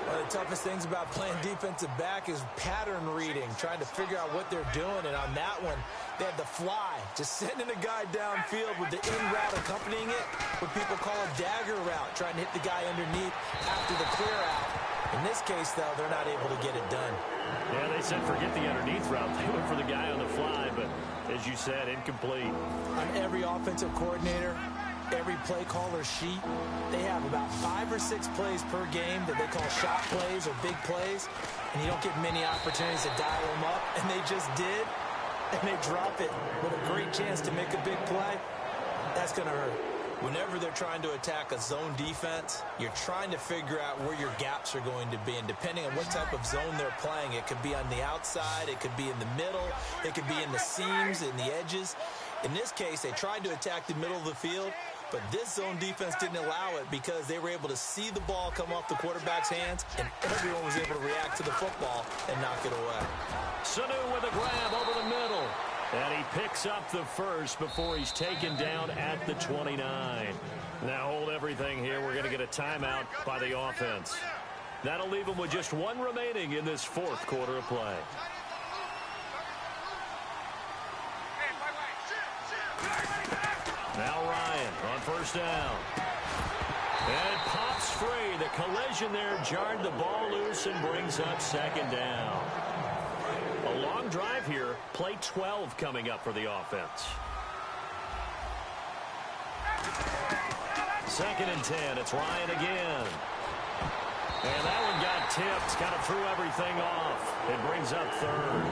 Speaker 4: One of the toughest things about playing defensive back is pattern reading, trying to figure out what they're doing. And on that one, they had the fly, just sending a guy downfield with the in route accompanying it, what people call a dagger route, trying to hit the guy underneath after the clear out. In this case, though, they're not able to get it done.
Speaker 3: Yeah, they said forget the underneath route. They went for the guy on the fly, but as you said, incomplete.
Speaker 4: On every offensive coordinator, every play caller sheet, they have about 5 or 6 plays per game that they call shot plays or big plays, and you don't get many opportunities to dial them up, and they just did. and they drop it with a great chance to make a big play, that's going to hurt. Whenever they're trying to attack a zone defense, you're trying to figure out where your gaps are going to be. And depending on what type of zone they're playing, it could be on the outside, it could be in the middle, it could be in the seams, in the edges. In this case, they tried to attack the middle of the field, but this zone defense didn't allow it because they were able to see the ball come off the quarterback's hands, and everyone was able to react to the football and knock it away.
Speaker 3: Sanu with a grab over the middle. And he picks up the first before he's taken down at the 29. Now hold everything here. We're going to get a timeout by the offense. That'll leave them with just one remaining in this fourth quarter of play. Now Ryan on first down. And it pops free. The collision there jarred the ball loose and brings up second down. A long drive here. Play 12 coming up for the offense. 2nd and 10. It's Ryan again. And that one got tipped. Kind of threw everything off. It brings up 3rd.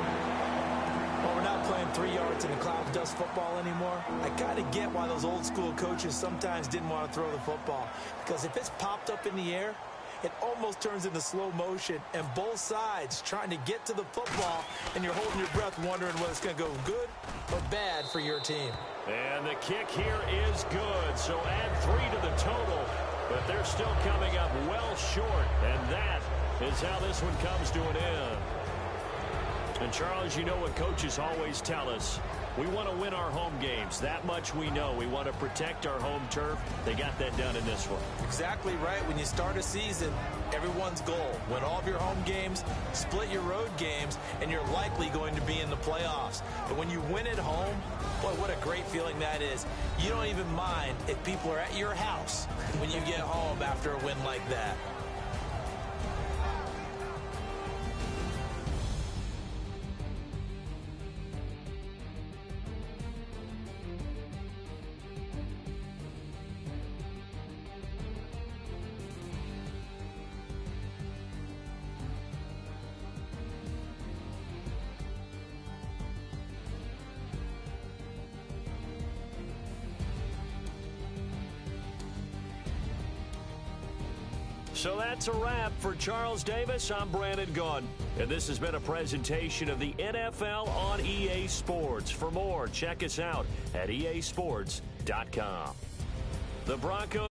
Speaker 4: Well, we're not playing 3 yards in a cloud of dust football anymore. I kind of get why those old school coaches sometimes didn't want to throw the football. Because if it's popped up in the air, it almost turns into slow motion, and both sides trying to get to the football, and you're holding your breath wondering whether it's going to go good or bad for your team.
Speaker 3: And the kick here is good, so add 3 to the total, but they're still coming up well short, and that is how this one comes to an end. And Charles, you know what coaches always tell us. We want to win our home games. That much we know. We want to protect our home turf. They got that done in this one.
Speaker 4: Exactly right. When you start a season, everyone's goal: win all of your home games, split your road games, and you're likely going to be in the playoffs. But when you win at home, boy, what a great feeling that is. You don't even mind if people are at your house when you get home after a win like that.
Speaker 3: So that's a wrap for Charles Davis. I'm Brandon Gaudin, and this has been a presentation of the NFL on EA Sports. For more, check us out at easports.com. The Broncos